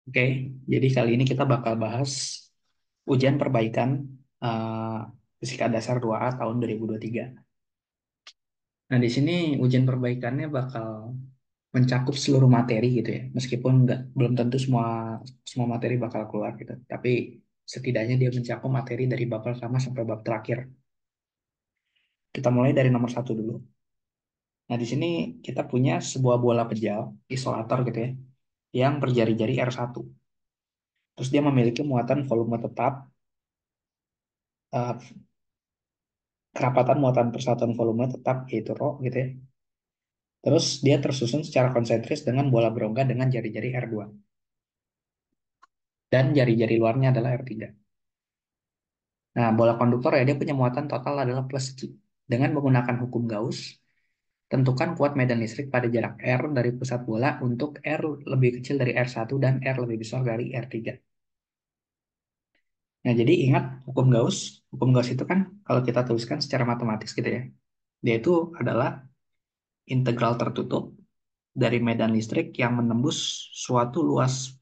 Oke, jadi kali ini kita bakal bahas ujian perbaikan eh, Fisika Dasar 2A tahun 2023. Nah, di sini ujian perbaikannya bakal mencakup seluruh materi gitu ya. Meskipun belum tentu semua semua materi bakal keluar gitu. Tapi setidaknya dia mencakup materi dari bab pertama sampai bab terakhir. Kita mulai dari nomor satu dulu. Nah, di sini kita punya sebuah bola pejal, isolator gitu ya, yang berjari-jari R1. Terus dia memiliki muatan volume tetap, eh, kerapatan muatan persatuan volume tetap yaitu rho gitu ya. Terus dia tersusun secara konsentris dengan bola berongga dengan jari-jari R2 dan jari-jari luarnya adalah R3. Nah, bola konduktor ya dia punya muatan total adalah plus Q. Dengan menggunakan hukum Gauss, tentukan kuat medan listrik pada jarak R dari pusat bola untuk R lebih kecil dari R1 dan R lebih besar dari R3. Nah, jadi ingat hukum Gauss. Hukum Gauss itu kan kalau kita tuliskan secara matematis gitu ya. Dia itu adalah integral tertutup dari medan listrik yang menembus suatu luas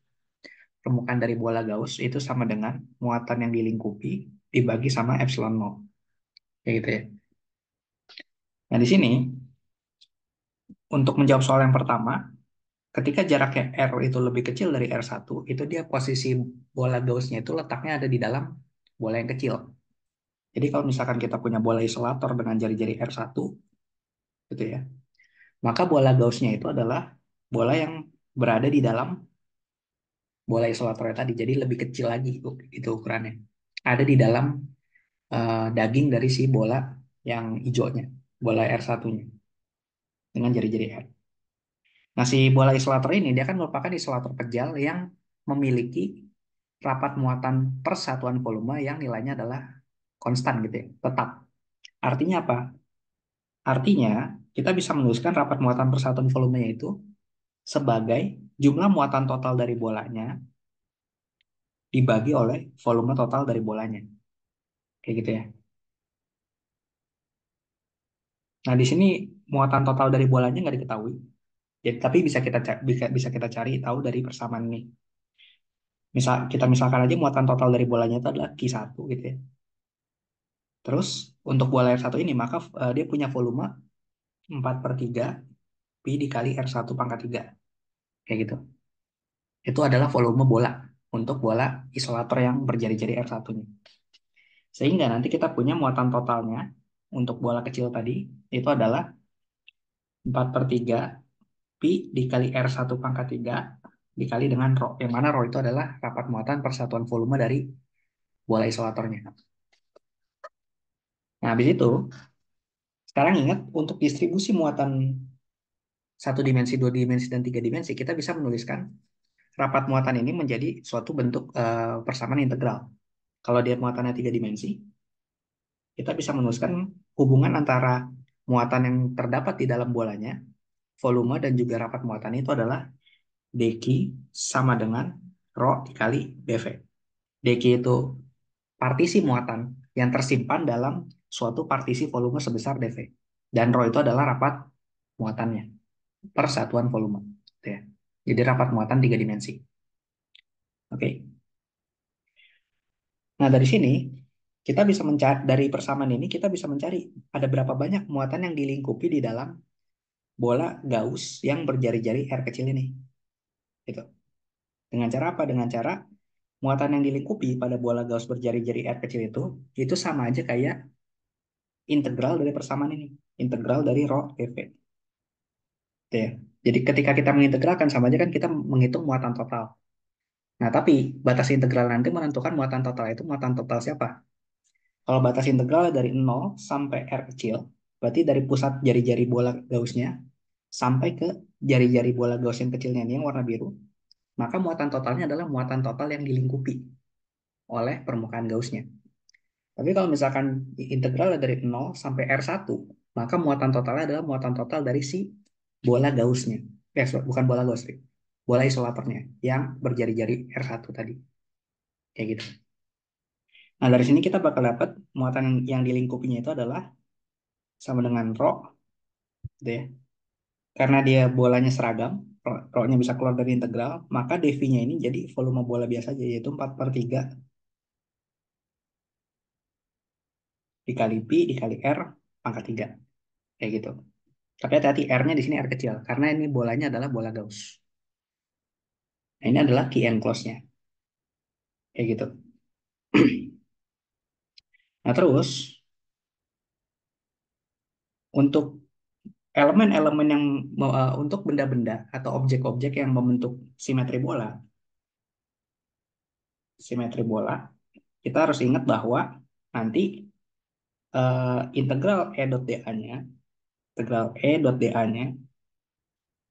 permukaan dari bola Gauss itu sama dengan muatan yang dilingkupi dibagi sama epsilon nol. Kayak gitu ya. Nah, di sini untuk menjawab soal yang pertama, ketika jaraknya R itu lebih kecil dari R1, itu dia posisi bola Gauss-nya itu letaknya ada di dalam bola yang kecil. Jadi kalau misalkan kita punya bola isolator dengan jari-jari R1 gitu ya, maka bola Gauss-nya itu adalah bola yang berada di dalam bola isolatornya tadi. Jadi lebih kecil lagi itu ukurannya. Ada di dalam daging dari si bola yang hijaunya, bola R1-nya dengan jari-jari R. Nah, si bola isolator ini dia kan merupakan isolator pejal yang memiliki rapat muatan persatuan volume yang nilainya adalah konstan gitu ya, tetap. Artinya apa? Artinya kita bisa menuliskan rapat muatan persatuan volumenya itu sebagai jumlah muatan total dari bolanya dibagi oleh volume total dari bolanya. Kayak gitu ya. Nah, di sini muatan total dari bolanya nggak diketahui. Jadi, tapi bisa kita cari tahu dari persamaan ini. Kita misalkan aja muatan total dari bolanya itu adalah Q1 gitu ya. Terus untuk bola R1 ini maka dia punya volume 4/3 pi dikali R1 pangkat 3. Kayak gitu. Itu adalah volume bola untuk bola isolator yang berjari-jari R1-nya. Sehingga nanti kita punya muatan totalnya untuk bola kecil tadi itu adalah 4/3 pi dikali R1 pangkat 3 dikali dengan rho. Yang mana rho itu adalah rapat muatan persatuan volume dari bola isolatornya. Nah, habis itu, sekarang ingat untuk distribusi muatan satu dimensi, dua dimensi, dan tiga dimensi, kita bisa menuliskan rapat muatan ini menjadi suatu bentuk persamaan integral. Kalau dia muatannya tiga dimensi, kita bisa menuliskan hubungan antara muatan yang terdapat di dalam bolanya, volume, dan juga rapat muatan itu adalah dq sama dengan rho dikali dv. Dq itu partisi muatan yang tersimpan dalam suatu partisi volume sebesar dv. Dan rho itu adalah rapat muatannya per satuan volume. Gitu ya. Jadi rapat muatan tiga dimensi. Oke. Nah, dari sini kita bisa mencari dari persamaan ini kita bisa mencari ada berapa banyak muatan yang dilingkupi di dalam bola Gauss yang berjari-jari R kecil ini. Gitu. Dengan cara apa? Dengan cara muatan yang dilingkupi pada bola Gauss berjari-jari R kecil itu sama aja kayak integral dari persamaan ini, integral dari rho dv. Gitu ya. Jadi ketika kita mengintegralkan sama aja kan kita menghitung muatan total. Nah, tapi batas integral nanti menentukan muatan total itu muatan total siapa? Kalau batas integral dari nol sampai R kecil, berarti dari pusat jari-jari bola Gaussnya sampai ke jari-jari bola Gauss yang kecilnya ini yang warna biru, maka muatan totalnya adalah muatan total yang dilingkupi oleh permukaan Gaussnya. Tapi kalau misalkan integral dari nol sampai R1, maka muatan totalnya adalah muatan total dari si bola Gaussnya. Bukan bola Gauss, bola isolatornya yang berjari-jari R1 tadi. Kayak gitu. Nah, dari sini kita bakal dapat muatan yang dilingkupinya itu adalah sama dengan rho, gitu ya. Karena dia bolanya seragam, Rho-nya bisa keluar dari integral, maka dV-nya ini jadi volume bola biasa aja, yaitu 4/3 dikali Pi dikali R pangkat 3. Kayak gitu. Tapi hati-hati, R-nya di sini R kecil, karena ini bolanya adalah bola Gauss. Nah, ini adalah key enclosure-nya. Kayak gitu. Nah, terus untuk elemen-elemen yang untuk benda-benda atau objek-objek yang membentuk simetri bola, kita harus ingat bahwa nanti integral E dot dA-nya, integral E dot dA-nya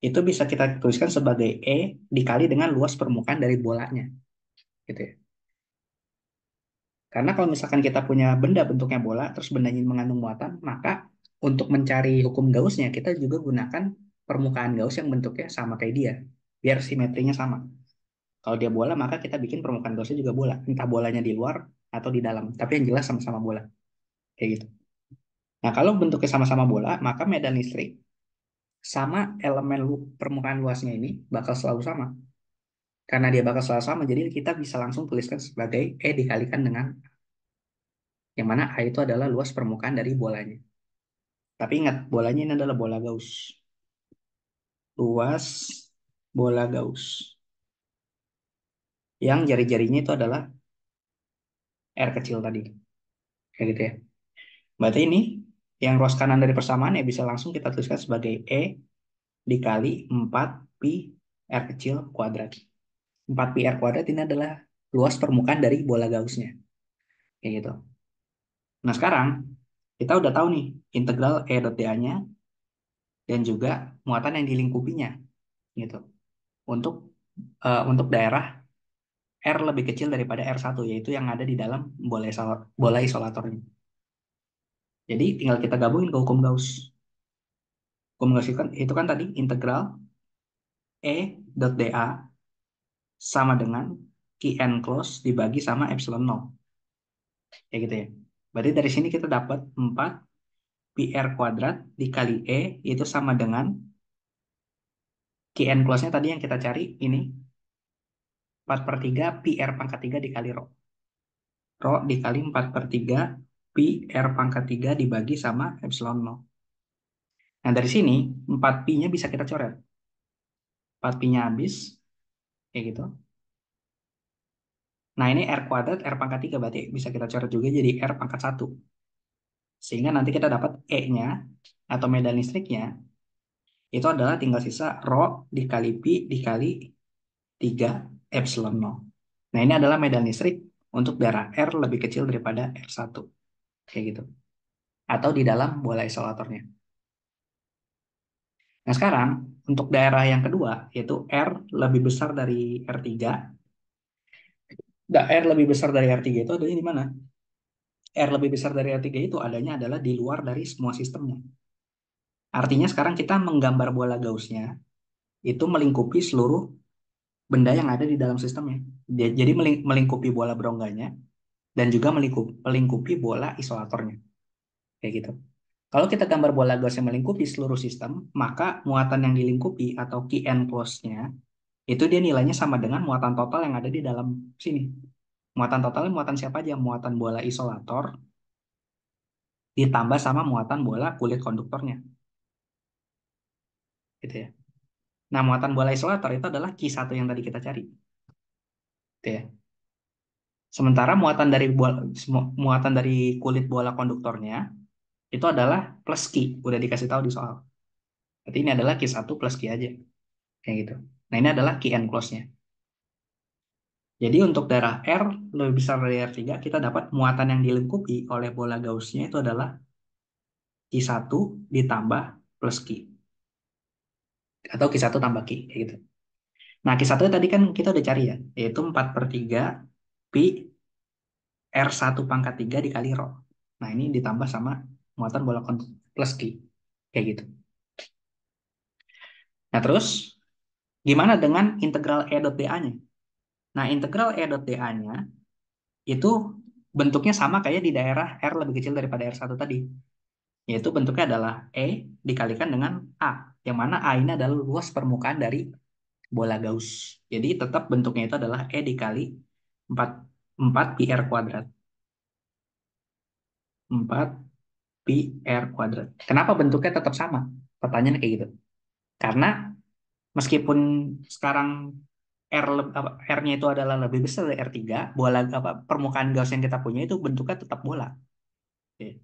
itu bisa kita tuliskan sebagai E dikali dengan luas permukaan dari bolanya, gitu ya. Karena kalau misalkan kita punya benda bentuknya bola, terus bendanya mengandung muatan, maka untuk mencari hukum Gauss-nya, kita juga gunakan permukaan Gauss yang bentuknya sama kayak dia, biar simetrinya sama. Kalau dia bola, maka kita bikin permukaan Gauss-nya juga bola. Entah bolanya di luar atau di dalam, tapi yang jelas sama-sama bola. Kayak gitu. Nah, kalau bentuknya sama-sama bola, maka medan listrik sama elemen permukaan luasnya ini bakal selalu sama. Karena dia bakal selalu sama, jadi kita bisa langsung tuliskan sebagai E dikalikan dengan yang mana A itu adalah luas permukaan dari bolanya. Tapi ingat, bolanya ini adalah bola Gauss. Luas bola Gauss. Yang jari-jarinya itu adalah R kecil tadi. Kayak gitu ya. Berarti ini yang ruas kanan dari persamaan ya bisa langsung kita tuliskan sebagai E dikali 4 pi R kecil kuadrat. 4 pi R kuadrat ini adalah luas permukaan dari bola Gauss-nya. Kayak gitu. Nah sekarang kita udah tahu nih integral E dot dA-nya dan juga muatan yang dilingkupinya gitu. Untuk untuk daerah R lebih kecil daripada R1, yaitu yang ada di dalam bola isolatornya. Jadi tinggal kita gabungin ke hukum Gauss. Hukum Gauss itu kan tadi integral E dot dA sama dengan Q n close dibagi sama epsilon 0. Kayak gitu ya. Berarti dari sini kita dapat 4 pi R kuadrat dikali E itu sama dengan Q n close-nya tadi yang kita cari ini 4/3 pi R pangkat 3 dikali rho. Rho dikali 4/3 pi R pangkat 3 dibagi sama epsilon 0. Nah, dari sini 4 pi-nya bisa kita coret. 4 pi-nya habis, kayak gitu. Nah, ini R kuadrat, R pangkat 3, berarti bisa kita coret juga jadi R pangkat 1. Sehingga nanti kita dapat E-nya, atau medan listriknya, itu adalah tinggal sisa rho dikali pi dikali 3 epsilon 0. Nah, ini adalah medan listrik untuk daerah R lebih kecil daripada R1. Kayak gitu. Atau di dalam bola isolatornya. Nah, sekarang untuk daerah yang kedua, yaitu R lebih besar dari R3. R lebih besar dari R3 itu adanya di mana? R lebih besar dari R3 itu adanya adalah di luar dari semua sistemnya. Artinya sekarang kita menggambar bola Gauss-nya itu melingkupi seluruh benda yang ada di dalam sistemnya. Jadi melingkupi bola berongganya dan juga melingkupi bola isolatornya. Kayak gitu. Kalau kita gambar bola Gauss yang melingkupi seluruh sistem, maka muatan yang dilingkupi atau Q n close-nya itu dia nilainya sama dengan muatan total yang ada di dalam sini. Muatan totalnya muatan siapa aja? Muatan bola isolator ditambah sama muatan bola kulit konduktornya. Gitu ya. Nah, muatan bola isolator itu adalah Q1 yang tadi kita cari. Gitu ya. Sementara muatan dari kulit bola konduktornya itu adalah plus Q, udah dikasih tahu di soal. Berarti ini adalah Q1 plus Q aja. Kayak gitu. Nah, ini adalah Q n close-nya. Jadi untuk daerah R lebih besar dari R3, kita dapat muatan yang dilingkupi oleh bola Gauss-nya itu adalah Q1 ditambah plus Q. Atau Q1 tambah Q. Kayak gitu. Nah, Q1 tadi kan kita udah cari ya, yaitu 4/3 pi R1 pangkat 3 dikali rho. Nah, ini ditambah sama muatan bola plus Q. Kayak gitu. Nah, terus gimana dengan integral E dot dA-nya? Nah, integral E dot dA-nya itu bentuknya sama kayak di daerah R lebih kecil daripada R1 tadi. Yaitu bentuknya adalah E dikalikan dengan A. Yang mana A ini adalah luas permukaan dari bola Gauss. Jadi tetap bentuknya itu adalah E dikali 4, 4 pi R kuadrat. 4 pi R kuadrat. Kenapa bentuknya tetap sama? Pertanyaannya kayak gitu. Karena meskipun sekarang R-nya itu adalah lebih besar dari R3, bola apa permukaan Gauss yang kita punya itu bentuknya tetap bola. Oke.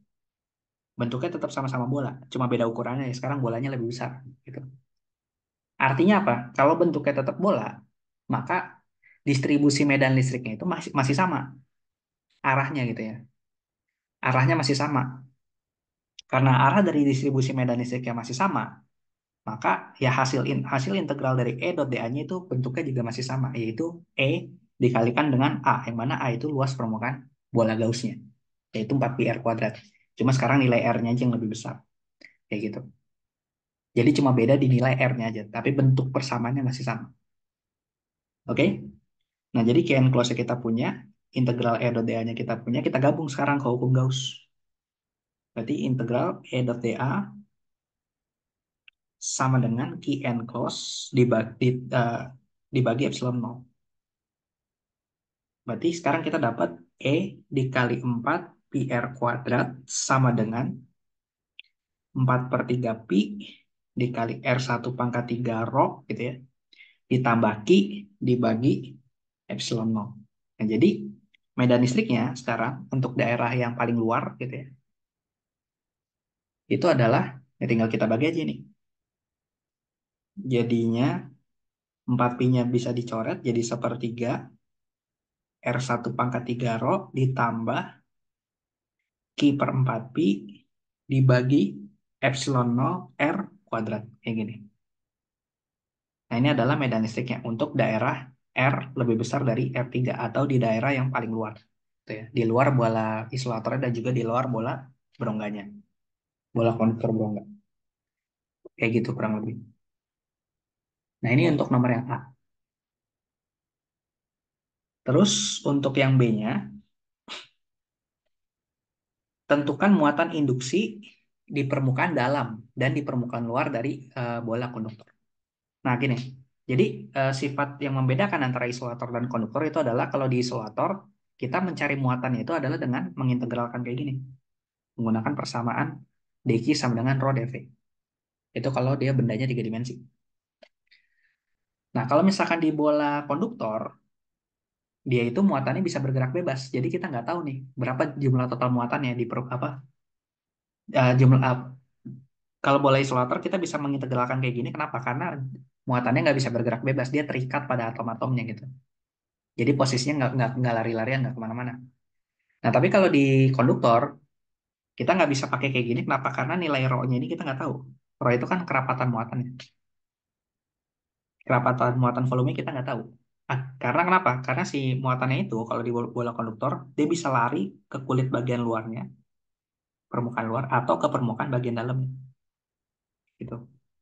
Bentuknya tetap sama-sama bola, cuma beda ukurannya ya. Sekarang bolanya lebih besar gitu. Artinya apa? Kalau bentuknya tetap bola, maka distribusi medan listriknya itu masih masih sama arahnya gitu ya. Arahnya masih sama. Karena arah dari distribusi medan listriknya masih sama, maka ya hasil integral dari E dot dA-nya itu bentuknya juga masih sama, yaitu E dikalikan dengan A, yang mana A itu luas permukaan bola Gauss-nya, yaitu 4 pi R kuadrat. Cuma sekarang nilai R-nya aja yang lebih besar, kayak gitu. Jadi cuma beda di nilai R-nya aja, tapi bentuk persamaannya masih sama. Oke? Nah, jadi Q and close kita punya, integral E dot dA-nya kita punya, kita gabung sekarang ke hukum Gauss. Berarti integral E dot dA sama dengan Q and close dibagi epsilon 0. Berarti sekarang kita dapat E dikali 4 pi R kuadrat sama dengan 4 per 3 pi dikali R1 pangkat 3 rho gitu ya. Ditambah Q dibagi epsilon 0. Nah, jadi medan listriknya sekarang untuk daerah yang paling luar gitu ya, itu adalah, ya tinggal kita bagi aja nih. Jadinya 4 pi-nya bisa dicoret jadi sepertiga R1 pangkat 3 rho ditambah Q per 4 pi dibagi epsilon 0 R kuadrat. Kayak gini. Nah, ini adalah medan listriknya untuk daerah R lebih besar dari R3 atau di daerah yang paling luar. Gitu ya. Di luar bola isolatornya dan juga di luar bola berongganya. Bola konduktor berongga. Kayak gitu kurang lebih. Nah, ini untuk nomor yang A. Terus untuk yang B-nya, tentukan muatan induksi di permukaan dalam dan di permukaan luar dari bola konduktor. Nah, gini. Jadi sifat yang membedakan antara isolator dan konduktor itu adalah kalau di isolator kita mencari muatannya itu adalah dengan mengintegralkan kayak gini, menggunakan persamaan dq sama dengan rho dv. Itu kalau dia bendanya 3 dimensi. Nah, kalau misalkan di bola konduktor, dia itu muatannya bisa bergerak bebas. Jadi kita nggak tahu nih berapa jumlah total muatannya di apa jumlah kalau bola isolator kita bisa mengintegralkan kayak gini. Kenapa? Karena muatannya nggak bisa bergerak bebas, dia terikat pada atom-atomnya gitu. Jadi posisinya nggak lari-larian, nggak kemana-mana. Nah, tapi kalau di konduktor, kita nggak bisa pakai kayak gini. Kenapa? Karena nilai rho-nya ini kita nggak tahu. Rho itu kan kerapatan muatannya. Kerapatan muatan volume kita nggak tahu. Karena kenapa? Karena si muatannya itu, kalau di bola konduktor, dia bisa lari ke kulit bagian luarnya, permukaan luar, atau ke permukaan bagian dalamnya. Gitu.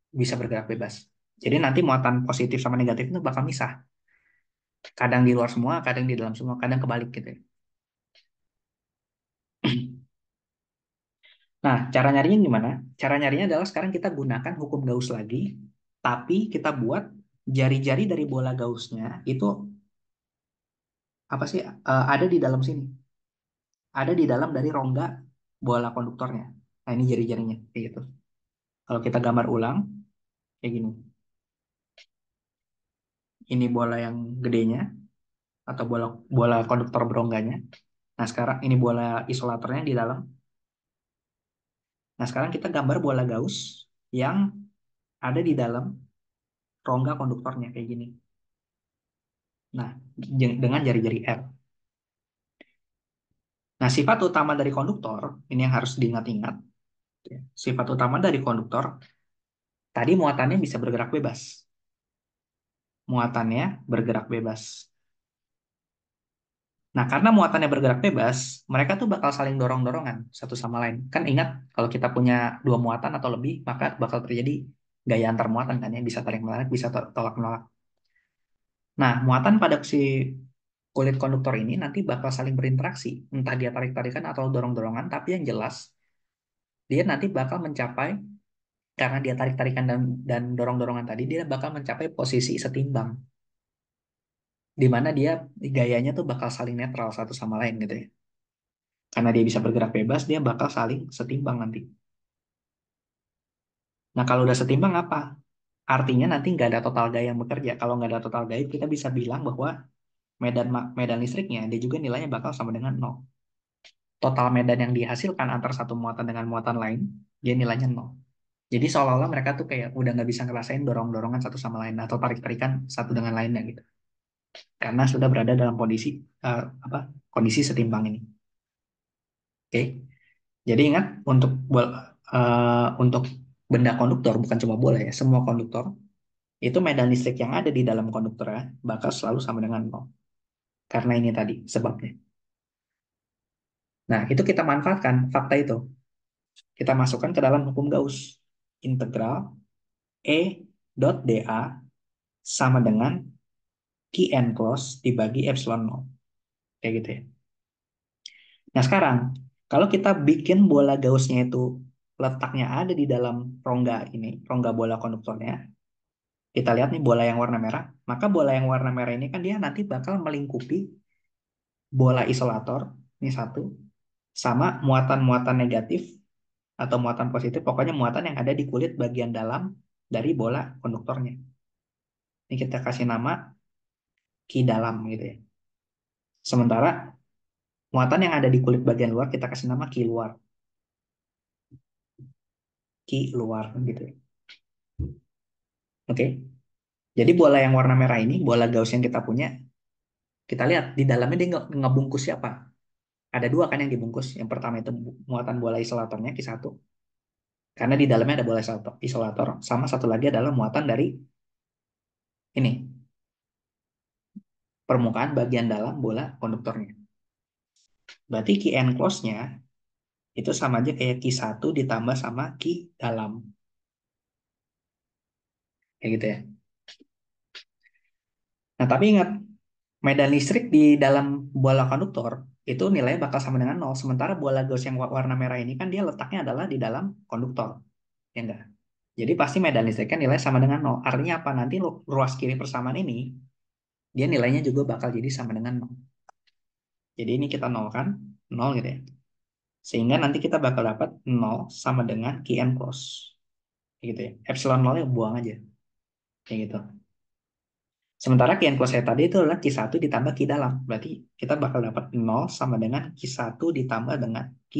Bisa bergerak bebas. Jadi nanti muatan positif sama negatif itu bakal misah. Kadang di luar semua, kadang di dalam semua, kadang kebalik gitu ya. Nah, cara nyarinya gimana? Cara nyarinya adalah sekarang kita gunakan hukum Gauss lagi, tapi kita buat jari-jari dari bola Gaussnya itu apa sih? Ada di dalam sini, ada di dalam dari rongga bola konduktornya. Nah, ini jari-jarinya kayak gitu. Kalau kita gambar ulang kayak gini, ini bola yang gedenya atau bola bola konduktor berongganya. Nah, sekarang ini bola isolatornya di dalam. Nah, sekarang kita gambar bola Gauss yang ada di dalam rongga konduktornya kayak gini. Nah, dengan jari-jari R. Nah, sifat utama dari konduktor, ini yang harus diingat-ingat. Ya. Sifat utama dari konduktor, tadi muatannya bisa bergerak bebas. Muatannya bergerak bebas. Nah, karena muatannya bergerak bebas, mereka tuh bakal saling dorong-dorongan satu sama lain. Kan ingat, kalau kita punya dua muatan atau lebih, maka bakal terjadi gaya antar muatan kan ya, bisa tarik menarik, bisa tolak menolak. Nah, muatan pada si kulit konduktor ini nanti bakal saling berinteraksi, entah dia tarik-tarikan atau dorong-dorongan, tapi yang jelas dia nanti bakal mencapai Karena dia tarik-tarikan dan dorong-dorongan tadi, dia bakal mencapai posisi setimbang. Di mana dia gayanya tuh bakal saling netral satu sama lain gitu ya. Karena dia bisa bergerak bebas, dia bakal saling setimbang nanti. Nah, kalau udah setimbang apa? Artinya nanti nggak ada total gaya yang bekerja. Kalau nggak ada total gaya, kita bisa bilang bahwa medan listriknya, dia juga nilainya bakal sama dengan nol. Total medan yang dihasilkan antar satu muatan dengan muatan lain, dia nilainya nol. Jadi seolah-olah mereka tuh kayak udah nggak bisa ngerasain dorong-dorongan satu sama lain atau tarik-tarikan satu dengan lainnya gitu. Karena sudah berada dalam kondisi apa kondisi setimbang ini. Oke. Jadi ingat untuk benda konduktor bukan cuma bola ya, semua konduktor itu medan listrik yang ada di dalam konduktornya bakal selalu sama dengan nol. Karena ini tadi sebabnya. Nah, itu kita manfaatkan fakta itu. Kita masukkan ke dalam hukum Gauss. Integral E dot dA sama dengan Q n close dibagi epsilon nol. Kayak gitu ya. Nah, sekarang kalau kita bikin bola Gauss-nya itu letaknya ada di dalam rongga ini, rongga bola konduktornya, kita lihat nih bola yang warna merah, maka bola yang warna merah ini kan dia nanti bakal melingkupi bola isolator, ini satu, sama muatan-muatan negatif atau muatan positif, pokoknya muatan yang ada di kulit bagian dalam dari bola konduktornya. Ini kita kasih nama Ki dalam gitu ya. Sementara muatan yang ada di kulit bagian luar kita kasih nama Ki luar. Ki luar gitu ya. Oke. Jadi bola yang warna merah ini, bola Gauss yang kita punya, kita lihat di dalamnya dia ngebungkus siapa? Ada dua kan yang dibungkus. Yang pertama itu muatan bola isolatornya Q1. Karena di dalamnya ada bola isolator. Sama satu lagi adalah muatan dari ini, permukaan bagian dalam bola konduktornya. Berarti Q n close-nya itu sama aja kayak Q1 ditambah sama Q dalam. Kayak gitu ya. Nah, tapi ingat, medan listrik di dalam bola konduktor itu nilainya bakal sama dengan nol. Sementara bola Gauss yang warna merah ini kan dia letaknya adalah di dalam konduktor. Ya enggak? Jadi pasti medan listriknya nilai sama dengan nol. Artinya apa? Nanti ruas kiri persamaan ini, dia nilainya juga bakal jadi sama dengan nol. Jadi ini kita nol kan? Nol gitu ya. Sehingga nanti kita bakal dapat nol sama dengan Qn cos. Kayak gitu ya. Epsilon nolnya buang aja. Kayak gitu. Sementara Qn cos saya tadi itu adalah Q1 ditambah Q dalam. Berarti kita bakal dapat nol sama dengan Q1 ditambah dengan Q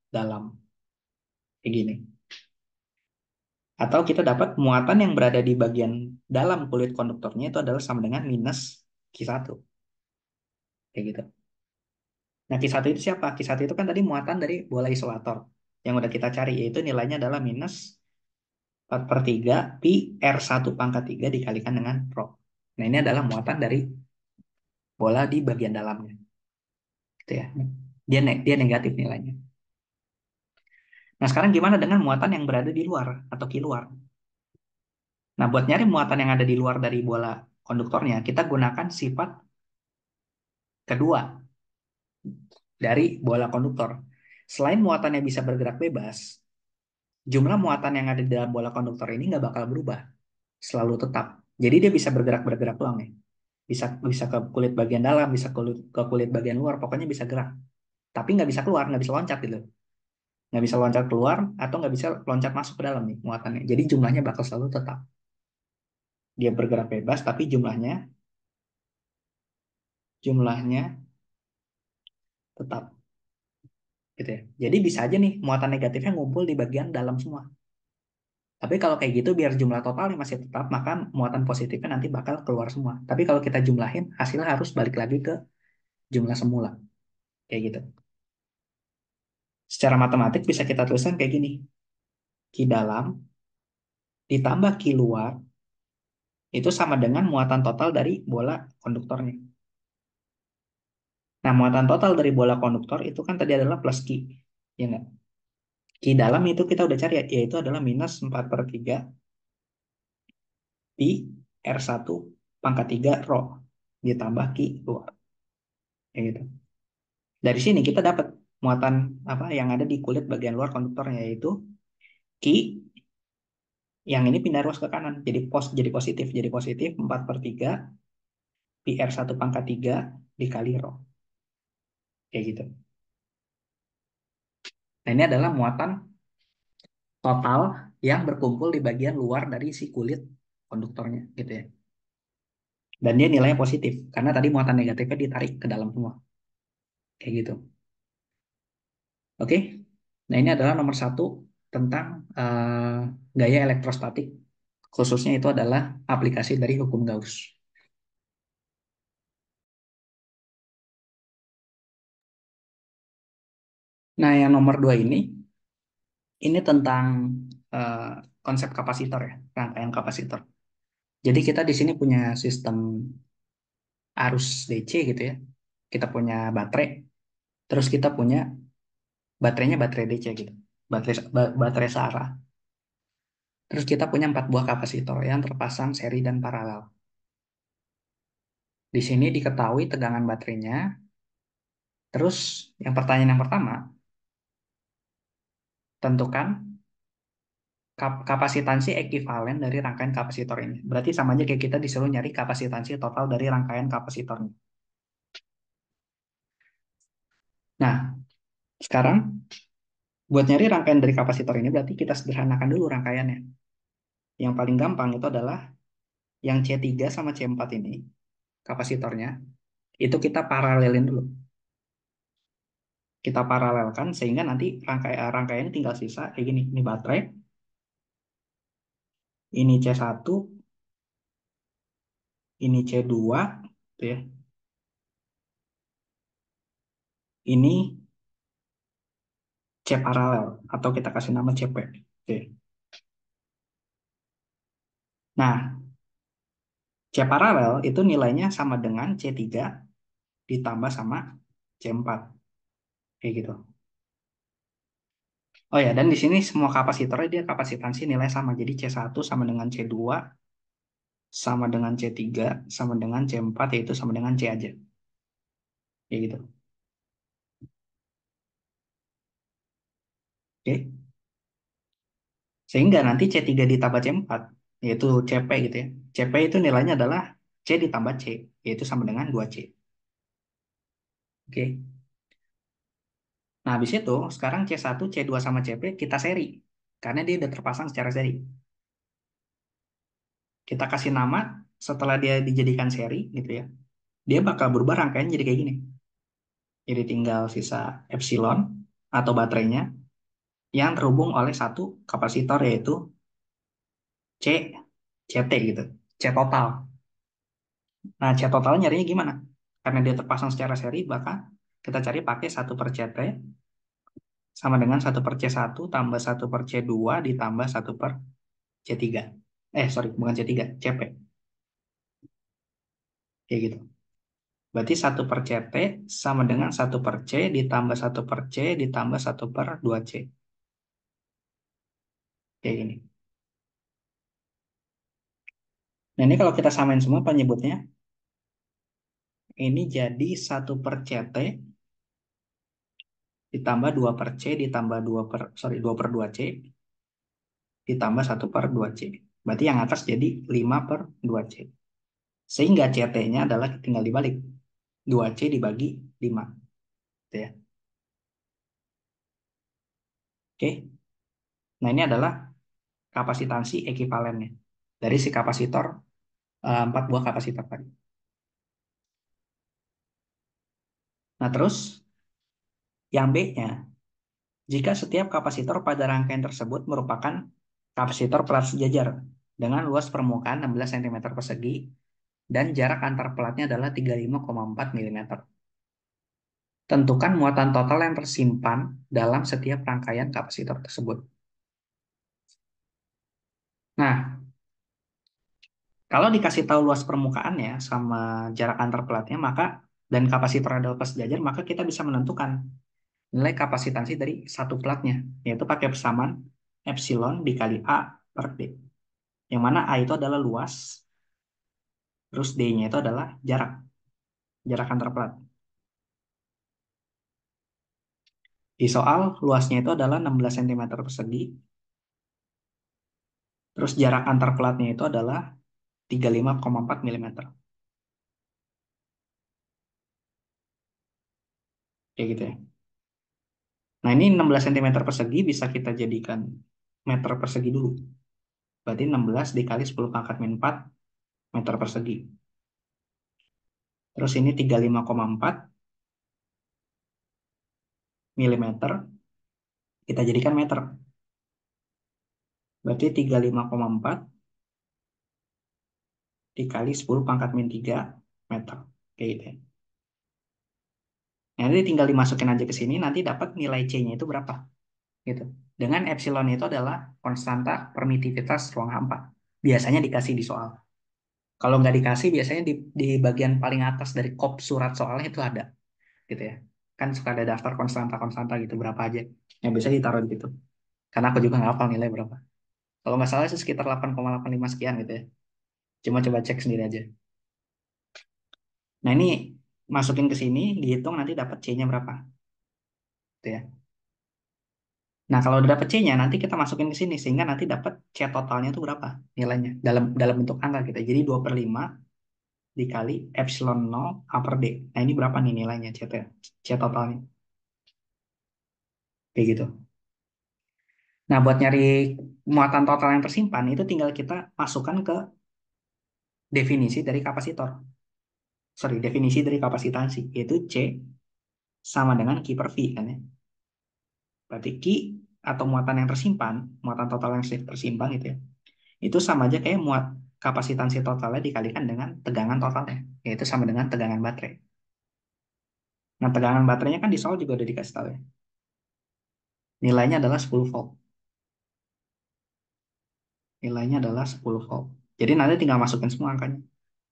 dalam. Kayak gini. Atau kita dapat muatan yang berada di bagian dalam kulit konduktornya itu adalah sama dengan minus Q1. Kayak gitu. Nah, Q1 itu siapa? Q1 itu kan tadi muatan dari bola isolator. Yang udah kita cari, yaitu nilainya adalah minus 4/3 pi R1 pangkat 3 dikalikan dengan rho. Nah, ini adalah muatan dari bola di bagian dalamnya. Gitu ya. Dia negatif nilainya. Nah, sekarang gimana dengan muatan yang berada di luar atau ki luar? Nah, buat nyari muatan yang ada di luar dari bola konduktornya, kita gunakan sifat kedua dari bola konduktor. Selain muatannya bisa bergerak bebas, jumlah muatan yang ada di dalam bola konduktor ini nggak bakal berubah, selalu tetap. Jadi dia bisa bergerak-bergerak doang nih. Bisa bisa ke kulit bagian dalam, bisa ke kulit bagian luar, pokoknya bisa gerak. Tapi nggak bisa keluar, nggak bisa loncat gitu. Nggak bisa loncat keluar atau nggak bisa loncat masuk ke dalam nih muatannya. Jadi jumlahnya bakal selalu tetap. Dia bergerak bebas, tapi jumlahnya tetap gitu ya. Jadi bisa aja nih muatan negatifnya ngumpul di bagian dalam semua. Tapi kalau kayak gitu biar jumlah totalnya masih tetap, maka muatan positifnya nanti bakal keluar semua. Tapi kalau kita jumlahin, hasilnya harus balik lagi ke jumlah semula. Kayak gitu. Secara matematik bisa kita tuliskan kayak gini. Ki dalam ditambah ki luar itu sama dengan muatan total dari bola konduktornya. Nah, muatan total dari bola konduktor itu kan tadi adalah plus ki. Ya enggak? Ki dalam itu kita udah cari, yaitu adalah minus 4/3 pi R1 pangkat 3 rho ditambah ki luar. Kayak gitu. Dari sini kita dapat muatan apa yang ada di kulit bagian luar konduktornya, yaitu ki Yang ini pindah ruas ke kanan, jadi positif 4/3 pi R 1 pangkat 3 dikali rho. Kayak gitu. Nah, ini adalah muatan total yang berkumpul di bagian luar dari si kulit konduktornya gitu ya. Dan dia nilainya positif karena tadi muatan negatifnya ditarik ke dalam semua. Kayak gitu. Oke. Nah, ini adalah nomor satu tentang gaya elektrostatik. Khususnya itu adalah aplikasi dari hukum Gauss. Nah, yang nomor dua ini tentang eh, konsep kapasitor ya, rangkaian kapasitor. Jadi kita di sini punya sistem arus DC gitu ya. Kita punya baterai, terus kita punya baterainya baterai DC gitu. Baterai searah. Terus kita punya 4 buah kapasitor yang terpasang seri dan paralel. Di sini diketahui tegangan baterainya. Terus yang pertanyaan yang pertama, tentukan kapasitansi ekuivalen dari rangkaian kapasitor ini. Berarti sama aja kayak kita disuruh nyari kapasitansi total dari rangkaian kapasitornya. Nah, sekarang buat nyari rangkaian dari kapasitor ini berarti kita sederhanakan dulu rangkaiannya. Yang paling gampang itu adalah yang C3 sama C4 ini, kapasitornya, itu kita paralelin dulu. Kita paralelkan sehingga nanti rangkaiannya tinggal sisa kayak gini. Ini baterai, ini C1, ini C2, gitu ya. Ini C paralel atau kita kasih nama CP. Oke. Nah, C paralel itu nilainya sama dengan C3 ditambah sama C4. Kayak gitu. Oh ya, dan di sini semua kapasitornya dia kapasitansi nilai sama. Jadi C1 sama dengan C2, sama dengan C3, sama dengan C4, yaitu sama dengan C aja. Kayak gitu. Oke. Sehingga nanti C3 ditambah C4, yaitu CP gitu ya. CP itu nilainya adalah C ditambah C, yaitu sama dengan 2C. Oke. Nah, habis itu sekarang C1, C2 sama CP kita seri. Karena dia udah terpasang secara seri. Kita kasih nama setelah dia dijadikan seri gitu ya. Dia bakal berubah rangkaian jadi kayak gini. Jadi tinggal sisa epsilon atau baterainya yang terhubung oleh satu kapasitor yaitu C, CT gitu. C total. Nah, C total nyarinya gimana? Karena dia terpasang secara seri, maka kita cari pakai 1/CT sama dengan 1/C1 tambah 1/C2 ditambah 1/C3. Sorry, bukan C3, CP. Kayak gitu. Berarti 1/CT sama dengan 1/C ditambah 1/C ditambah 1/2C. Kayak gini. Nah, ini kalau kita samain semua penyebutnya, ini jadi 1/CT ditambah 2/C ditambah 2/2C ditambah 1/2C. Berarti yang atas jadi 5/2C. Sehingga CT-nya adalah tinggal dibalik. 2C dibagi 5. Gitu ya. Oke. Nah, ini adalah kapasitansi ekuivalennya dari si kapasitor 4 buah kapasitor tadi. Nah, terus yang B-nya, jika setiap kapasitor pada rangkaian tersebut merupakan kapasitor pelat sejajar dengan luas permukaan 16 cm persegi dan jarak antar pelatnya adalah 35,4 mm. Tentukan muatan total yang tersimpan dalam setiap rangkaian kapasitor tersebut. Nah, kalau dikasih tahu luas permukaannya sama jarak antar pelatnya, maka dan kapasitor adalah pelat sejajar, maka kita bisa menentukan nilai kapasitansi dari satu platnya, yaitu pakai persamaan epsilon dikali A per D. Yang mana A itu adalah luas, terus D-nya itu adalah jarak antar plat. Di soal, luasnya itu adalah 16 cm persegi, Terus jarak antar platnya itu adalah 35,4 mm. Kayak gitu ya. Nah, ini 16 cm persegi bisa kita jadikan meter persegi dulu. Berarti 16 dikali 10 pangkat min 4 meter persegi. Terus ini 35,4 mm kita jadikan meter. Berarti 35,4 dikali 10 pangkat min 3 meter. Kayak gitu ya. Nah, nanti tinggal dimasukin aja ke sini, nanti dapat nilai C-nya itu berapa. Gitu. Dengan epsilon itu adalah konstanta permitivitas ruang hampa. Biasanya dikasih di soal. Kalau nggak dikasih, biasanya di bagian paling atas dari kop surat soalnya itu ada. Gitu ya. Kan suka ada daftar konstanta-konstanta gitu, berapa aja. Yang bisa ditaruh di situ. Karena aku juga nggak hafal nilai berapa. Kalau nggak salah sih sekitar 8,85 sekian gitu ya. Cuma coba cek sendiri aja. Nah, ini masukin ke sini, dihitung nanti dapat C-nya berapa. Gitu ya. Nah, kalau udah dapet C-nya, nanti kita masukin ke sini. Sehingga nanti dapat C totalnya itu berapa nilainya. Dalam bentuk angka kita. Jadi 2/5 dikali epsilon 0 upper D. Nah, ini berapa nih nilainya C totalnya. Kayak gitu. Nah, buat nyari muatan total yang tersimpan, itu tinggal kita masukkan ke definisi dari kapasitor. Sorry, definisi dari kapasitansi. Yaitu C sama dengan Q per V kan ya. Berarti Q atau muatan yang tersimpan, muatan total yang tersimpan gitu ya. Itu sama aja kayak kapasitansi totalnya dikalikan dengan tegangan totalnya, yaitu sama dengan tegangan baterai. Nah, tegangan baterainya kan di soal juga udah dikasih tahu ya. Nilainya adalah 10 volt. Nilainya adalah 10 volt. Jadi nanti tinggal masukin semua angkanya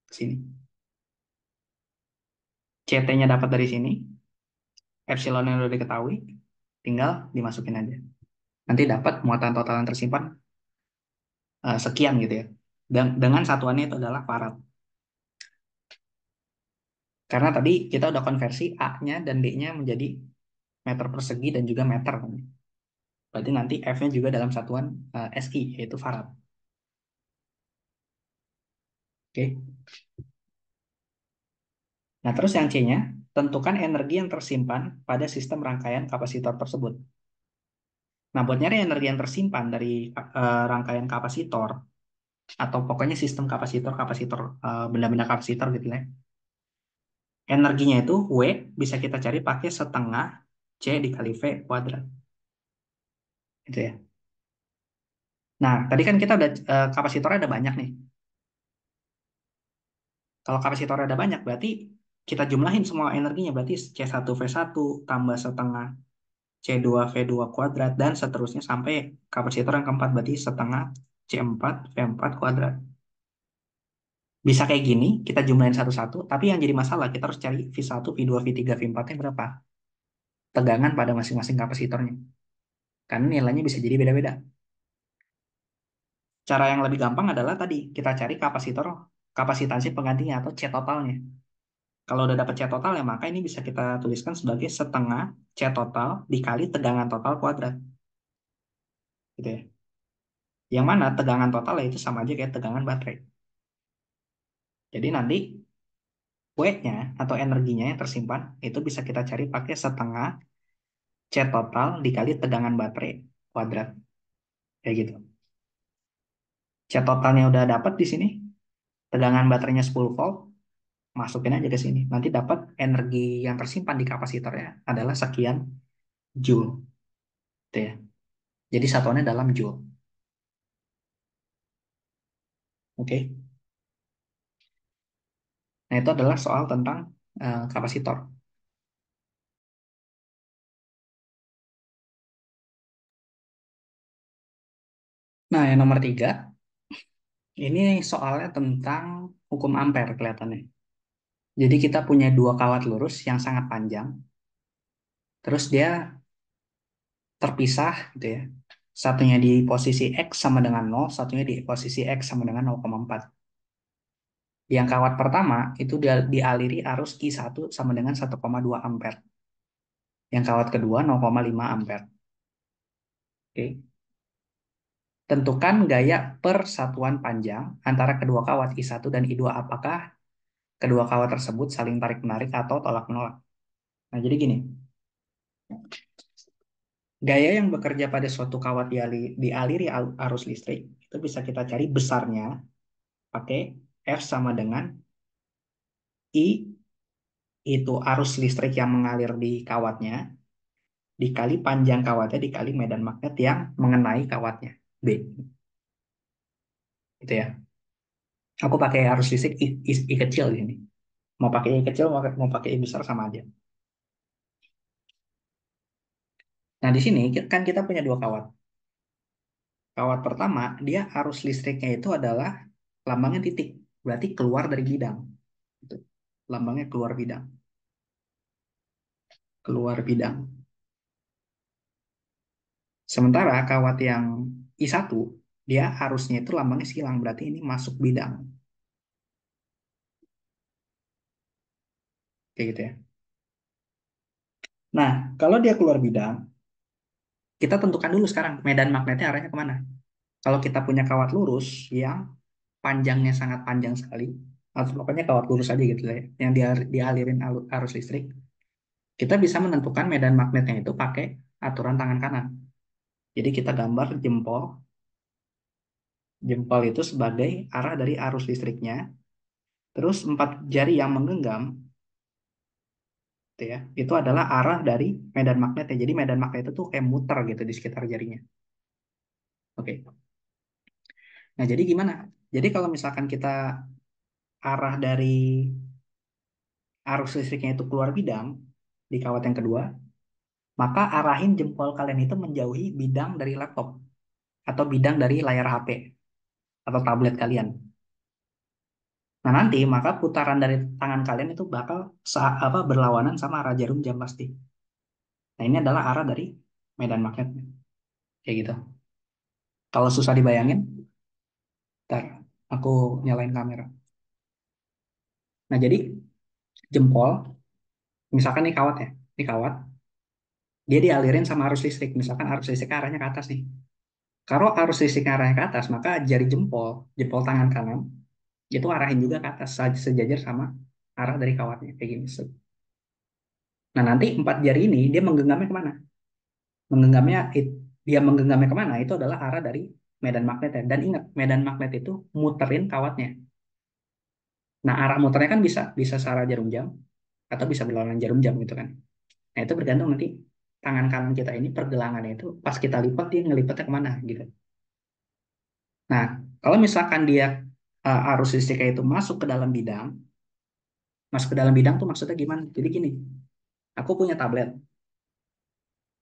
ke sini. CT-nya dapat dari sini, epsilon yang udah diketahui, tinggal dimasukin aja. Nanti dapat muatan total yang tersimpan sekian gitu ya. Dan dengan satuannya itu adalah farad. Karena tadi kita udah konversi A-nya dan D-nya menjadi meter persegi dan juga meter kan. Berarti nanti F-nya juga dalam satuan SI, yaitu farad. Oke. Nah, terus yang C-nya, tentukan energi yang tersimpan pada sistem rangkaian kapasitor tersebut. Nah, buat nyari energi yang tersimpan dari rangkaian kapasitor, atau pokoknya sistem kapasitor, benda-benda kapasitor gitu ya. Energinya itu W bisa kita cari pakai setengah C dikali V kuadrat. Gitu ya. Nah, tadi kan kita udah kapasitornya ada banyak nih. Kalau kapasitor ada banyak, berarti kita jumlahin semua energinya. Berarti C1V1 tambah setengah C2V2 kuadrat, dan seterusnya sampai kapasitor yang keempat. Berarti setengah C4V4 kuadrat. Bisa kayak gini, kita jumlahin satu-satu. Tapi yang jadi masalah, kita harus cari V1, V2, V3, V4-nya berapa. Tegangan pada masing-masing kapasitornya. Karena nilainya bisa jadi beda-beda. Cara yang lebih gampang adalah tadi, kita cari kapasitansi penggantinya atau C totalnya. Kalau udah dapat C total ya maka ini bisa kita tuliskan sebagai setengah C total dikali tegangan total kuadrat. Gitu ya. Yang mana tegangan total itu sama aja kayak tegangan baterai. Jadi nanti W-nya atau energinya yang tersimpan itu bisa kita cari pakai setengah C total dikali tegangan baterai kuadrat. Kayak gitu. C totalnya udah dapat di sini. Tegangan baterainya 10 volt. Masukin aja ke sini. Nanti dapat energi yang tersimpan di kapasitornya adalah sekian joule. Gitu ya. Jadi satuannya dalam joule. Oke. Nah, itu adalah soal tentang kapasitor. Nah, yang nomor 3, ini soalnya tentang hukum ampere kelihatannya. Jadi kita punya dua kawat lurus yang sangat panjang, terus dia terpisah gitu ya. Satunya di posisi X sama dengan 0, satunya di posisi X sama dengan 0,4. Yang kawat pertama itu dialiri arus Q1 sama dengan 1,2 ampere. Yang kawat kedua 0,5 ampere. Oke. Tentukan gaya persatuan panjang antara kedua kawat I1 dan I2. Apakah kedua kawat tersebut saling tarik-menarik atau tolak-menolak? Nah, jadi gini. Gaya yang bekerja pada suatu kawat dialiri arus listrik itu bisa kita cari besarnya pakai F sama dengan I itu arus listrik yang mengalir di kawatnya dikali panjang kawatnya dikali medan magnet yang mengenai kawatnya B. Gitu ya. Aku pakai arus listrik I kecil di sini. Mau pakai I kecil mau pakai I besar sama aja. Nah, di sini kan kita punya dua kawat. Kawat pertama, dia arus listriknya itu adalah lambangnya titik, berarti keluar dari bidang. Gitu. Lambangnya keluar bidang, keluar bidang. Sementara kawat yang I1, dia arusnya itu lambangnya silang, berarti ini masuk bidang. Kayak gitu ya. Nah, kalau dia keluar bidang, kita tentukan dulu sekarang medan magnetnya arahnya kemana. Kalau kita punya kawat lurus yang panjangnya sangat panjang sekali, atau pokoknya kawat lurus aja gitu ya, yang dialirin arus listrik, kita bisa menentukan medan magnetnya itu pakai aturan tangan kanan. Jadi kita gambar jempol, jempol itu sebagai arah dari arus listriknya, terus empat jari yang menggenggam, gitu ya, itu adalah arah dari medan magnetnya. Jadi medan magnet itu tuh kayak muter gitu di sekitar jarinya. Oke. Nah, jadi gimana? Jadi kalau misalkan kita arah dari arus listriknya itu keluar bidang di kawat yang kedua, maka arahin jempol kalian itu menjauhi bidang dari laptop atau bidang dari layar HP atau tablet kalian. Nah, nanti maka putaran dari tangan kalian itu bakal berlawanan sama arah jarum jam pasti. Nah, ini adalah arah dari medan magnetnya. Kayak gitu. Kalau susah dibayangin, ntar aku nyalain kamera. Nah, jadi jempol, misalkan nih kawat ya, ini kawat, dia dialirin sama arus listrik. Misalkan arus listrik arahnya ke atas nih. Kalau arus listrik arahnya ke atas, maka jari jempol, jempol tangan kanan, itu arahin juga ke atas, sejajar sama arah dari kawatnya. Kayak gini. Nah, nanti empat jari ini, dia menggenggamnya kemana? Menggenggamnya, dia menggenggamnya kemana? Itu adalah arah dari medan magnetnya. Dan ingat, medan magnet itu muterin kawatnya. Nah, arah muternya kan bisa bisa searah jarum jam, atau bisa berlawanan jarum jam gitu kan. Nah, itu bergantung nanti tangan kanan kita ini pergelangannya itu pas kita lipat dia ngelipatnya kemana gitu. Nah, kalau misalkan dia arus listriknya itu masuk ke dalam bidang, masuk ke dalam bidang tuh maksudnya gimana? Jadi gini, aku punya tablet,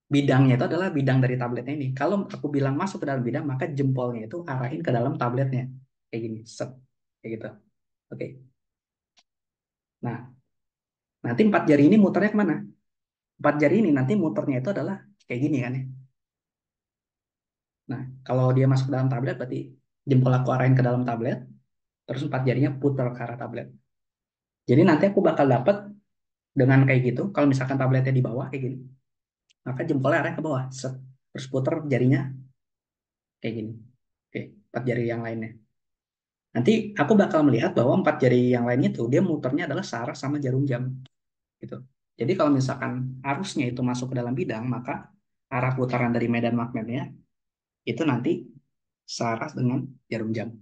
bidangnya itu adalah bidang dari tabletnya ini. Kalau aku bilang masuk ke dalam bidang, maka jempolnya itu arahin ke dalam tabletnya, kayak gini, set, kayak gitu. Oke. Nah, nanti empat jari ini muternya kemana? Empat jari ini nanti muternya itu adalah kayak gini kan ya. Nah, kalau dia masuk ke dalam tablet, berarti jempol aku arahin ke dalam tablet, terus empat jarinya putar ke arah tablet. Jadi nanti aku bakal dapat dengan kayak gitu, kalau misalkan tabletnya di bawah kayak gini, maka jempolnya arahnya ke bawah, set, terus putar jarinya kayak gini. Oke, empat jari yang lainnya. Nanti aku bakal melihat bahwa empat jari yang lain itu dia muternya adalah searah sama jarum jam gitu. Jadi kalau misalkan arusnya itu masuk ke dalam bidang, maka arah putaran dari medan magnetnya itu nanti searah dengan jarum jam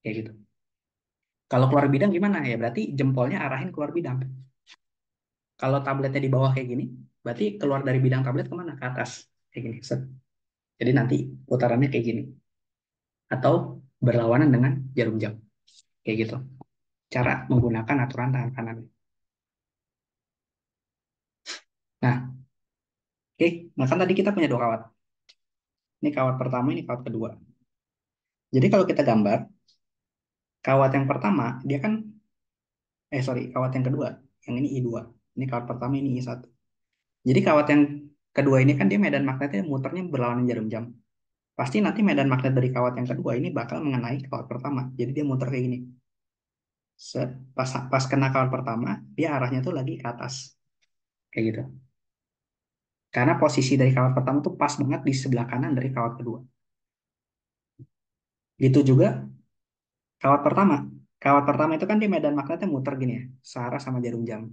kayak gitu. Kalau keluar bidang gimana? Ya berarti jempolnya arahin keluar bidang. Kalau tabletnya di bawah kayak gini, berarti keluar dari bidang tablet kemana? Ke atas kayak gini. Set. Jadi nanti putarannya kayak gini atau berlawanan dengan jarum jam kayak gitu. Cara menggunakan aturan tangan kanan. Nah, oke, nah kan tadi kita punya dua kawat. Ini kawat pertama, ini kawat kedua. Jadi kalau kita gambar, kawat yang pertama, dia kan, sorry, kawat yang kedua. Yang ini I2. Ini kawat pertama, ini I1. Jadi kawat yang kedua ini kan dia medan magnetnya muternya berlawanan jarum jam. Pasti nanti medan magnet dari kawat yang kedua ini bakal mengenai kawat pertama. Jadi dia muter kayak gini. Pas kena kawat pertama, dia arahnya tuh lagi ke atas. Kayak gitu. Karena posisi dari kawat pertama tuh pas banget di sebelah kanan dari kawat kedua. Gitu juga kawat pertama. Kawat pertama itu kan di medan magnetnya muter gini ya, searah sama jarum jam.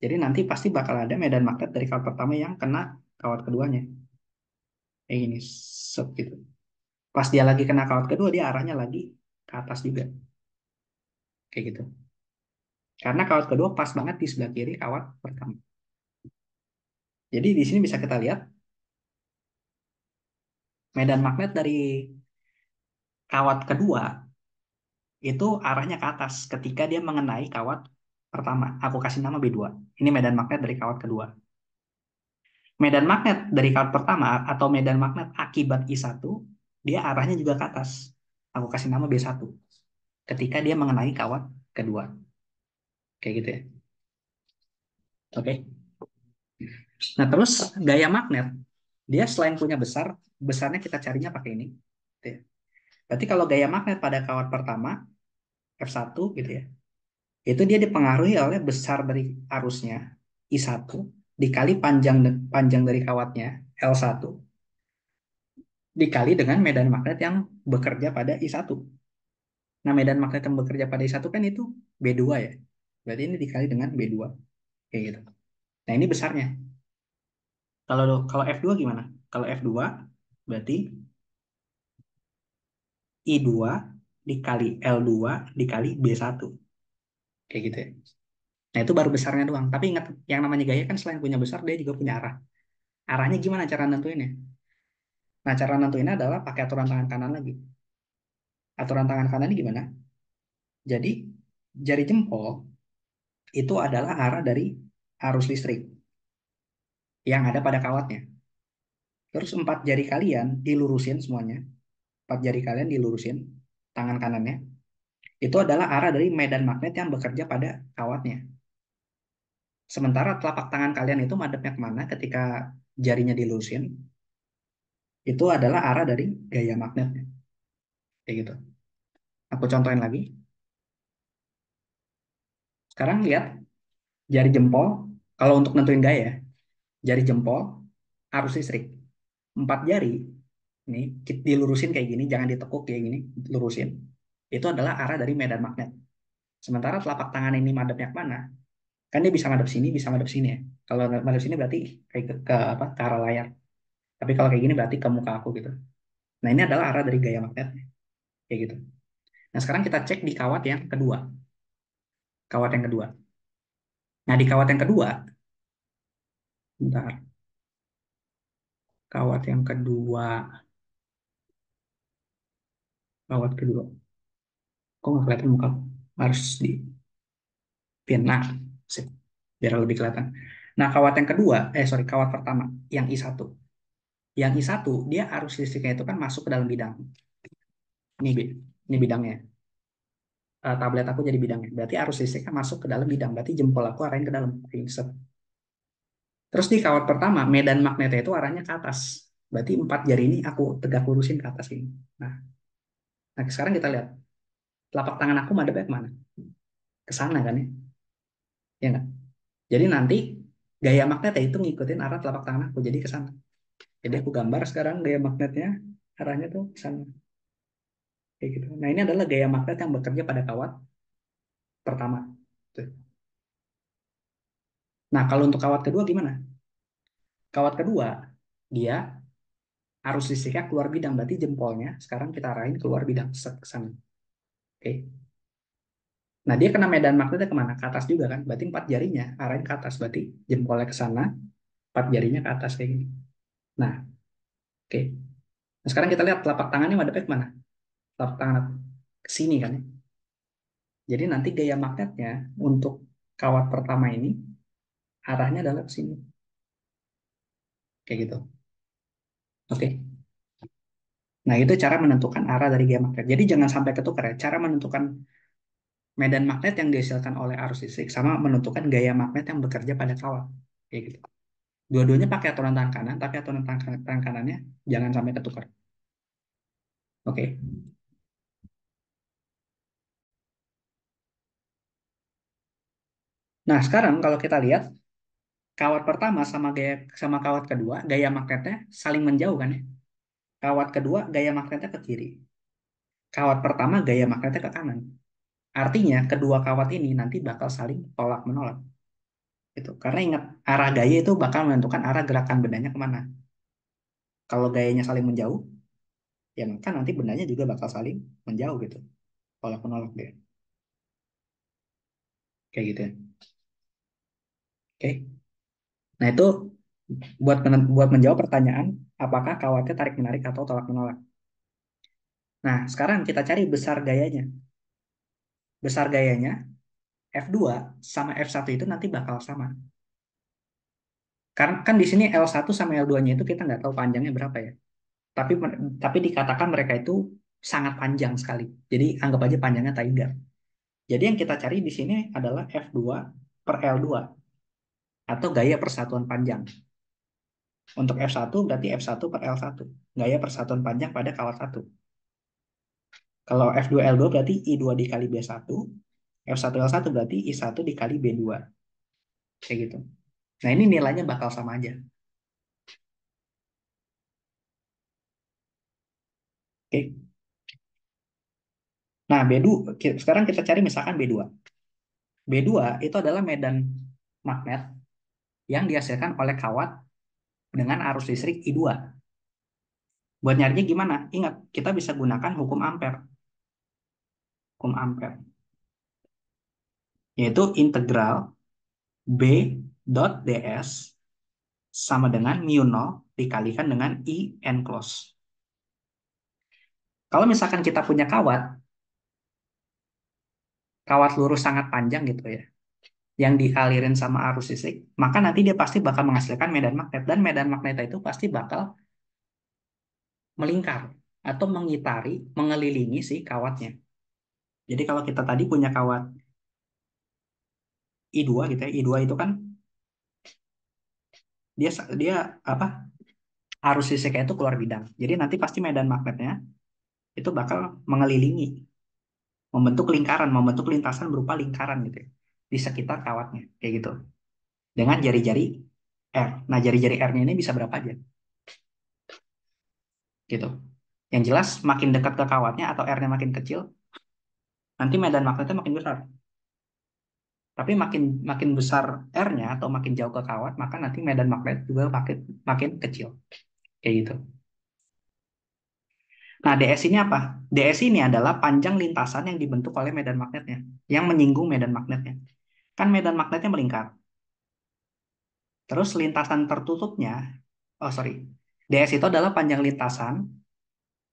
Jadi nanti pasti bakal ada medan magnet dari kawat pertama yang kena kawat keduanya. Kayak gini, set gitu. Pas dia lagi kena kawat kedua, dia arahnya lagi ke atas juga. Kayak gitu. Karena kawat kedua pas banget di sebelah kiri kawat pertama. Jadi di sini bisa kita lihat medan magnet dari kawat kedua itu arahnya ke atas ketika dia mengenai kawat pertama. Aku kasih nama B2. Ini medan magnet dari kawat kedua. Medan magnet dari kawat pertama atau medan magnet akibat I1, dia arahnya juga ke atas. Aku kasih nama B1. Ketika dia mengenai kawat kedua. Kayak gitu ya. Oke. Nah, terus gaya magnet, dia selain punya besar, besarnya kita carinya pakai ini. Gitu ya. Berarti kalau gaya magnet pada kawat pertama, F1 gitu ya, itu dia dipengaruhi oleh besar dari arusnya, I1, dikali panjang panjang dari kawatnya, L1, dikali dengan medan magnet yang bekerja pada I1. Nah, medan magnet yang bekerja pada I1 kan itu B2 ya. Berarti ini dikali dengan B2. Kayak gitu. Nah, ini besarnya. Kalau kalau F2 gimana? Kalau F2 berarti I2 dikali L2 dikali B1. Kayak gitu ya. Nah, itu baru besarnya doang. Tapi ingat, yang namanya gaya kan selain punya besar, dia juga punya arah. Arahnya gimana cara nentuinnya? Nah, cara nentuinnya adalah pakai aturan tangan kanan lagi. Aturan tangan kanan ini gimana? Jadi, jari jempol itu adalah arah dari arus listrik yang ada pada kawatnya. Terus empat jari kalian dilurusin semuanya. Empat jari kalian dilurusin, tangan kanannya. Itu adalah arah dari medan magnet yang bekerja pada kawatnya. Sementara telapak tangan kalian itu madepnya kemana ketika jarinya dilurusin, itu adalah arah dari gaya magnetnya. Kayak gitu. Aku contohin lagi. Sekarang lihat jari jempol. Kalau untuk nentuin gaya, jari jempol, arus listrik. Empat jari, ini dilurusin kayak gini, jangan ditekuk kayak gini, lurusin. Itu adalah arah dari medan magnet. Sementara telapak tangan ini madepnya kemana? Kan dia bisa madep sini, bisa madep sini ya. Kalau madep sini berarti kayak ke apa? Ke arah layar. Tapi kalau kayak gini berarti ke muka aku gitu. Nah, ini adalah arah dari gaya magnetnya. Kayak gitu. Nah, sekarang kita cek di kawat yang kedua. Kawat yang kedua. Nah, di kawat yang kedua, bentar. Kawat yang kedua, kawat kedua. Kok nggak kelihatan muka? Harus di pin. Nah, sip. Biar lebih kelihatan. Nah, kawat yang kedua, sorry, kawat pertama, yang I1. Yang I1, dia arus listriknya itu kan masuk ke dalam bidang. Ini, ini bidangnya. Tablet aku jadi bidangnya. Berarti arus listriknya masuk ke dalam bidang. Berarti jempol aku arahin ke dalam. Set. Terus di kawat pertama, medan magnetnya itu arahnya ke atas. Berarti empat jari ini aku tegak lurusin ke atas ini. Nah, nah sekarang kita lihat. Telapak tangan aku madepnya kemana? Ke sana kan ya? Ya nggak? Jadi nanti gaya magnetnya itu ngikutin arah telapak tangan aku. Jadi ke sana. Jadi aku gambar sekarang gaya magnetnya arahnya tuh ke sana. Kayak gitu. Nah, ini adalah gaya magnet yang bekerja pada kawat pertama. Tuh. Nah, kalau untuk kawat kedua gimana? Kawat kedua, dia arus listriknya keluar bidang. Berarti jempolnya sekarang kita arahin keluar bidang. Set ke sana. Oke. Nah, dia kena medan magnetnya kemana? Ke atas juga kan? Berarti empat jarinya arahin ke atas. Berarti jempolnya ke sana, empat jarinya ke atas kayak gini. Nah, oke. Nah, sekarang kita lihat telapak tangannya madepnya kemana? Telapak tangan aku ke sini kan ya? Jadi nanti gaya magnetnya untuk kawat pertama ini arahnya adalah ke sini. Kayak gitu. Oke. Nah, itu cara menentukan arah dari gaya magnet. Jadi jangan sampai ketukar ya. Cara menentukan medan magnet yang dihasilkan oleh arus listrik sama menentukan gaya magnet yang bekerja pada kawat. Kayak gitu. Dua-duanya pakai aturan tangan kanan, tapi aturan tangan kanannya jangan sampai ketukar. Oke. Nah, sekarang kalau kita lihat kawat pertama sama gaya sama kawat kedua, gaya magnetnya saling menjauh kan ya. Kawat kedua gaya magnetnya ke kiri. Kawat pertama gaya magnetnya ke kanan. Artinya kedua kawat ini nanti bakal saling tolak menolak. Gitu. Karena ingat arah gaya itu bakal menentukan arah gerakan bendanya kemana. Kalau gayanya saling menjauh, ya maka nanti bendanya juga bakal saling menjauh gitu. Tolak menolak dia. Kayak gitu ya. Oke. Nah itu buat menjawab pertanyaan apakah kawatnya tarik menarik atau tolak menolak. Nah sekarang kita cari besar gayanya. Besar gayanya F2 sama F1 itu nanti bakal sama. Karena kan di sini L1 sama L2-nya itu kita nggak tahu panjangnya berapa ya. Tapi tapi dikatakan mereka itu sangat panjang sekali. Jadi anggap aja panjangnya taiga. Jadi yang kita cari di sini adalah F2 per L2 atau gaya persatuan panjang. Untuk F1 berarti F1 per L1. Gaya persatuan panjang pada kawat satu. Kalau F2 L2 berarti I2 dikali B1. F1 L1 berarti I1 dikali B2. Kayak gitu. Nah ini nilainya bakal sama aja. Oke. Nah B2, sekarang kita cari misalkan B2. B2 itu adalah medan magnet yang dihasilkan oleh kawat dengan arus listrik I2. Buat nyarinya gimana? Ingat, kita bisa gunakan hukum Ampere. Hukum Ampere. Yaitu integral B dot ds sama dengan mu 0 dikalikan dengan I enclose. Kalau misalkan kita punya kawat lurus sangat panjang gitu ya, yang dialirin sama arus listrik, maka nanti dia pasti bakal menghasilkan medan magnet, dan medan magnet itu pasti bakal melingkar atau mengitari, mengelilingi si kawatnya. Jadi kalau kita tadi punya kawat I2 gitu ya, I2 itu kan dia dia apa? Arus listriknya itu keluar bidang. Jadi nanti pasti medan magnetnya itu bakal mengelilingi, membentuk lingkaran, membentuk lintasan berupa lingkaran gitu ya, di sekitar kawatnya, kayak gitu. Dengan jari-jari R. Nah, jari-jari R-nya ini bisa berapa aja, gitu. Yang jelas makin dekat ke kawatnya atau R-nya makin kecil, nanti medan magnetnya makin besar. Tapi makin makin besar R-nya atau makin jauh ke kawat, maka nanti medan magnet juga makin makin kecil, kayak gitu. Nah, DS ini apa? DS ini adalah panjang lintasan yang dibentuk oleh medan magnetnya, yang menyinggung medan magnetnya. Kan medan magnetnya melingkar. Terus lintasan tertutupnya, oh sorry, DS itu adalah panjang lintasan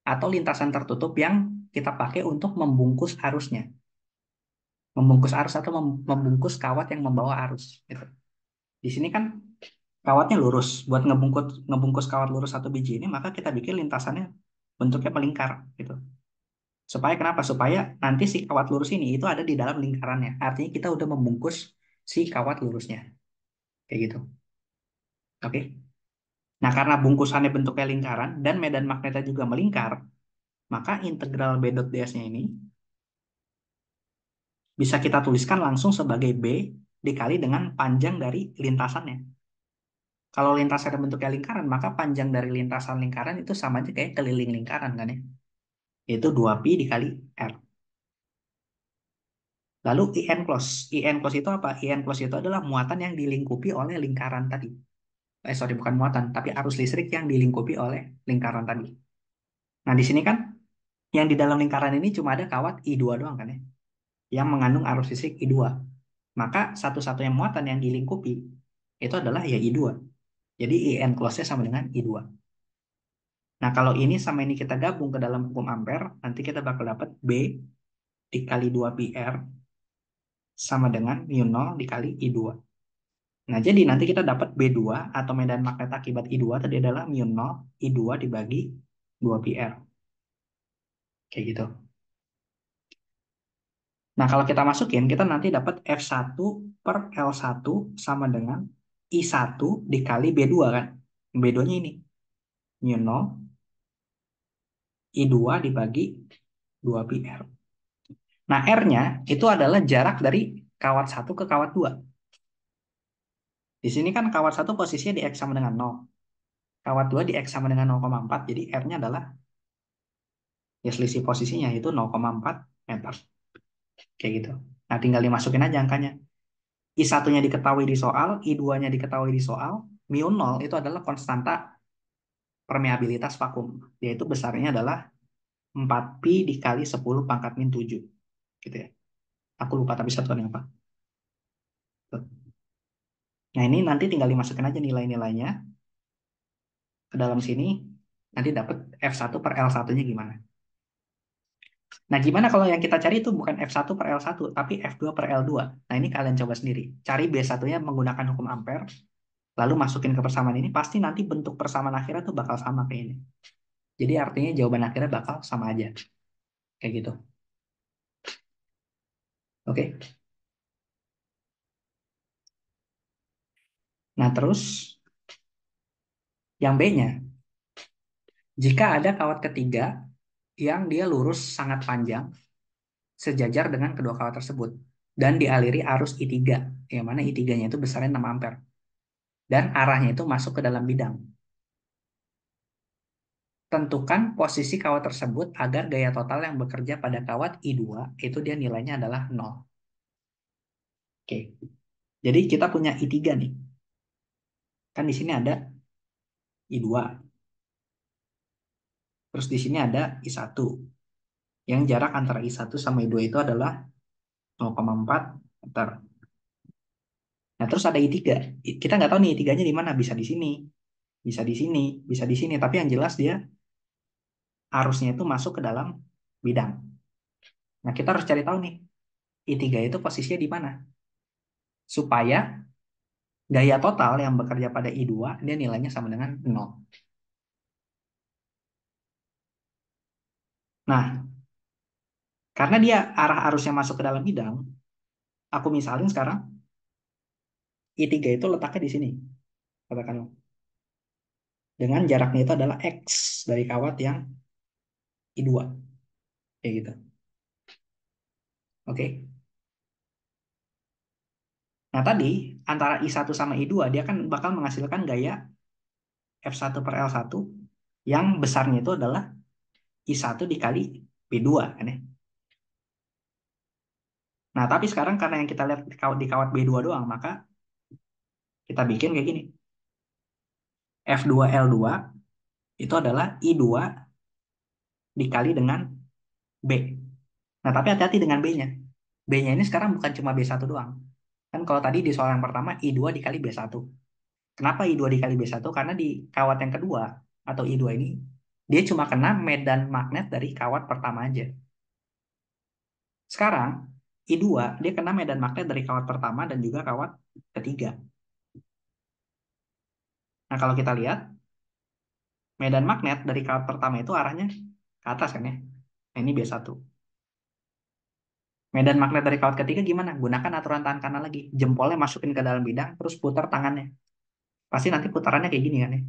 atau lintasan tertutup yang kita pakai untuk membungkus arusnya. Membungkus arus atau membungkus kawat yang membawa arus. Gitu. Di sini kan kawatnya lurus. Buat ngebungkus ngebungkus kawat lurus satu biji ini, maka kita bikin lintasannya bentuknya melingkar. Gitu. Supaya kenapa? Supaya nanti si kawat lurus ini itu ada di dalam lingkarannya. Artinya kita udah membungkus si kawat lurusnya. Kayak gitu. Oke. Nah, karena bungkusannya bentuknya lingkaran dan medan magnetnya juga melingkar, maka integral B dot ds-nya ini bisa kita tuliskan langsung sebagai B dikali dengan panjang dari lintasannya. Kalau lintasannya bentuknya lingkaran, maka panjang dari lintasan lingkaran itu sama aja kayak keliling lingkaran kan ya. Yaitu 2pi dikali R. Lalu IN close. IN close itu apa? IN close itu adalah muatan yang dilingkupi oleh lingkaran tadi. Sorry, bukan muatan, tapi arus listrik yang dilingkupi oleh lingkaran tadi. Nah, di sini kan yang di dalam lingkaran ini cuma ada kawat I2 doang kan ya, yang mengandung arus listrik I2. Maka satu-satunya muatan yang dilingkupi itu adalah ya I2. Jadi IN close-nya sama dengan I2. Nah, kalau ini sama ini kita gabung ke dalam hukum Ampere, nanti kita bakal dapat B dikali 2pi R sama dengan mu 0 dikali I2. Nah, jadi nanti kita dapat B2 atau medan magnet akibat I2 tadi adalah mu 0 I2 dibagi 2pi R. Kayak gitu. Nah, kalau kita masukin, kita nanti dapat F1 per L1 sama dengan I1 dikali B2 kan. B2-nya ini, mu 0 I2 dibagi 2pi R. Nah, R-nya itu adalah jarak dari kawat 1 ke kawat 2. Di sini kan kawat 1 posisinya di X sama dengan 0. Kawat 2 di X sama dengan 0,4. Jadi R-nya adalah Ya selisih posisinya itu 0,4 meter. Kayak gitu. Nah, tinggal dimasukin aja angkanya. I1-nya diketahui di soal, I2-nya diketahui di soal, mu 0 itu adalah konstanta permeabilitas vakum. Yaitu besarnya adalah 4pi dikali 10 pangkat min 7. Gitu ya. Aku lupa tapi satuannya apa. Tuh. Nah, ini nanti tinggal dimasukin aja nilai-nilainya ke dalam sini. Nanti dapat F1 per L1-nya gimana. Nah, gimana kalau yang kita cari itu bukan F1 per L1, tapi F2 per L2. Nah, ini kalian coba sendiri. Cari B1-nya menggunakan hukum ampere, lalu masukin ke persamaan ini, pasti nanti bentuk persamaan akhirnya tuh bakal sama kayak ini. Jadi artinya jawaban akhirnya bakal sama aja. Kayak gitu. Oke. Nah, terus yang B-nya. Jika ada kawat ketiga yang dia lurus sangat panjang, sejajar dengan kedua kawat tersebut, dan dialiri arus I3, yang mana I3-nya itu besarnya 6 ampere. Dan arahnya itu masuk ke dalam bidang. Tentukan posisi kawat tersebut agar gaya total yang bekerja pada kawat I2 itu dia nilainya adalah 0. Oke. Jadi kita punya I3 nih. Kan di sini ada I2. Terus di sini ada I1. Yang jarak antara I1 sama I2 itu adalah 0,4 meter. Nah, terus ada I3. Kita nggak tahu nih I3-nya di mana. Bisa di sini, bisa di sini, bisa di sini. Tapi yang jelas dia arusnya itu masuk ke dalam bidang. Nah, kita harus cari tahu nih, I3 itu posisinya di mana. Supaya gaya total yang bekerja pada I2, dia nilainya sama dengan 0. Nah, karena dia arah arusnya masuk ke dalam bidang, aku misalin sekarang, I3 itu letaknya di sini. Katakan dengan jaraknya itu adalah X dari kawat yang I2. Kayak gitu. Oke. Nah, tadi antara I1 sama I2 dia kan bakal menghasilkan gaya F1 per L1 yang besarnya itu adalah I1 dikali B2 kan ya. Nah, tapi sekarang karena yang kita lihat di kawat B2 doang, maka kita bikin kayak gini. F2L2 itu adalah I2 dikali dengan B. Nah, tapi hati-hati dengan B-nya. B-nya ini sekarang bukan cuma B1 doang. Kan kalau tadi di soal yang pertama I2 dikali B1. Kenapa I2 dikali B1? Karena di kawat yang kedua atau I2 ini dia cuma kena medan magnet dari kawat pertama aja. Sekarang I2 dia kena medan magnet dari kawat pertama dan juga kawat ketiga. Nah, kalau kita lihat medan magnet dari kawat pertama itu arahnya ke atas kan ya. Nah, ini B1. Medan magnet dari kawat ketiga gimana? Gunakan aturan tahan kanan lagi. Jempolnya masukin ke dalam bidang, terus putar tangannya. Pasti nanti putarannya kayak gini kan ya.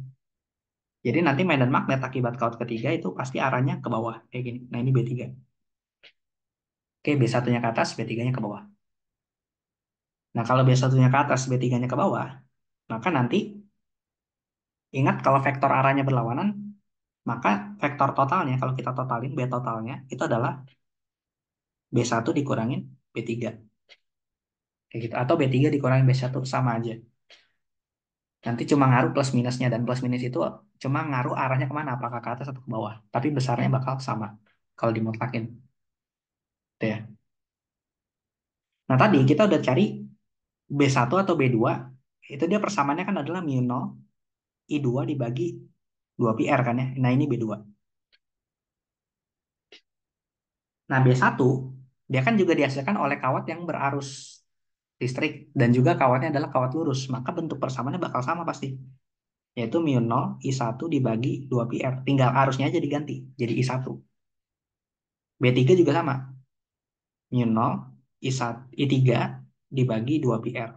Jadi nanti medan magnet akibat kawat ketiga itu pasti arahnya ke bawah. Kayak gini. Nah, ini B3. Oke, B1-nya ke atas, B3-nya ke bawah. Nah, kalau B1-nya ke atas, B3-nya ke bawah, maka nanti ingat kalau vektor arahnya berlawanan, maka vektor totalnya, kalau kita totalin, B totalnya, itu adalah B1 dikurangin B3. Kayak gitu. Atau B3 dikurangin B1 sama aja. Nanti cuma ngaruh plus minusnya, dan plus minus itu cuma ngaruh arahnya kemana, apakah ke atas atau ke bawah. Tapi besarnya bakal sama kalau dimutlakin. Gitu ya. Nah, tadi kita udah cari B1 atau B2, itu dia persamaannya kan adalah mu 0 I2 dibagi 2πr kan ya. Nah, ini B2. Nah, B1 dia kan juga dihasilkan oleh kawat yang berarus listrik dan juga kawatnya adalah kawat lurus. Maka bentuk persamaannya bakal sama pasti. Yaitu mu 0 I1 dibagi 2πr. Tinggal arusnya aja diganti jadi I1. B3 juga sama. Mu 0 I1, I3 dibagi 2πr.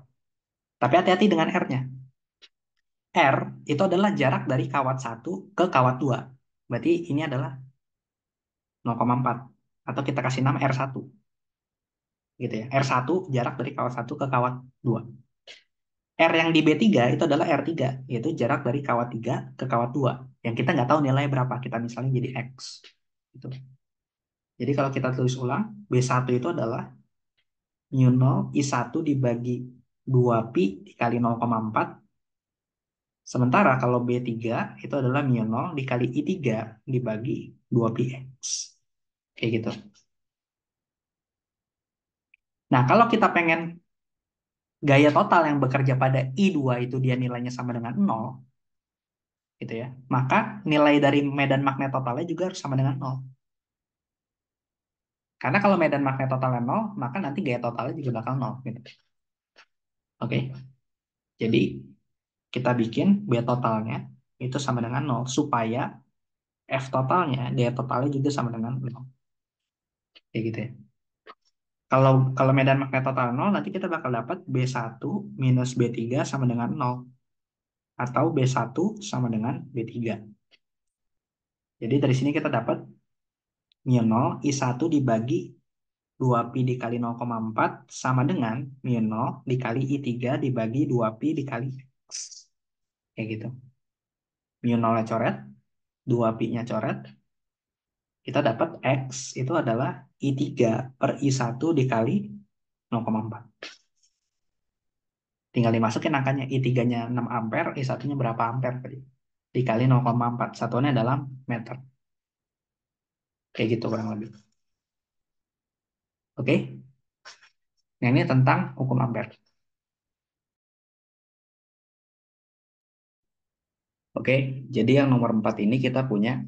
Tapi hati-hati dengan R-nya. R itu adalah jarak dari kawat 1 ke kawat 2. Berarti ini adalah 0,4. Atau kita kasih nama R1. Gitu ya. R1 jarak dari kawat 1 ke kawat 2. R yang di B3 itu adalah R3. Yaitu jarak dari kawat 3 ke kawat 2. Yang kita nggak tahu nilainya berapa. Kita misalnya jadi X. Gitu. Jadi kalau kita tulis ulang, B1 itu adalah mu nol I1 dibagi 2pi dikali 0,4. Sementara kalau B3 itu adalah mu nol dikali I3 dibagi 2pi X. Kayak gitu. Nah, kalau kita pengen gaya total yang bekerja pada I2 itu dia nilainya sama dengan 0, gitu ya. Maka nilai dari medan magnet totalnya juga harus sama dengan 0. Karena kalau medan magnet totalnya 0, maka nanti gaya totalnya juga bakal 0. Gitu. Oke, jadi kita bikin B totalnya itu sama dengan 0 supaya F totalnya, daya totalnya juga sama dengan 0. Kayak gitu ya. Kalau kalau medan magnet total 0, nanti kita bakal dapat B1 minus B3 sama dengan 0. Atau B1 sama dengan B3. Jadi dari sini kita dapat mu nol I1 dibagi 2pi dikali 0,4 sama dengan mu nol dikali I3 dibagi 2pi dikali X. Kayak gitu. Mu nolnya coret, 2pi-nya coret, kita dapat X itu adalah I3 per I1 dikali 0,4. Tinggal dimasukin angkanya. I3-nya 6 ampere, I1-nya berapa ampere tadi. Dikali 0,4. Satuannya dalam meter. Kayak gitu kurang lebih. Oke? Nah, ini tentang hukum ampere. Oke, jadi yang nomor 4 ini kita punya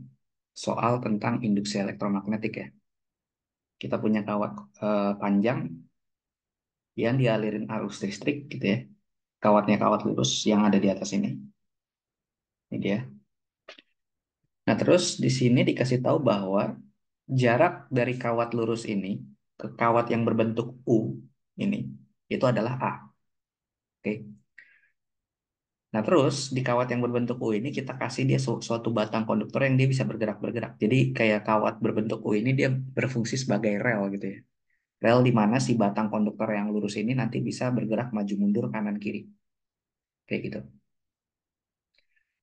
soal tentang induksi elektromagnetik ya. Kita punya kawat panjang yang dialirin arus listrik gitu ya. Kawatnya kawat lurus yang ada di atas ini. Ini dia. Nah, terus di sini dikasih tahu bahwa jarak dari kawat lurus ini ke kawat yang berbentuk U ini itu adalah A. Oke. Nah, terus di kawat yang berbentuk U ini kita kasih dia suatu batang konduktor yang dia bisa bergerak-bergerak. Jadi kayak kawat berbentuk U ini dia berfungsi sebagai rel gitu ya. Rel di mana si batang konduktor yang lurus ini nanti bisa bergerak maju mundur kanan kiri. Kayak gitu.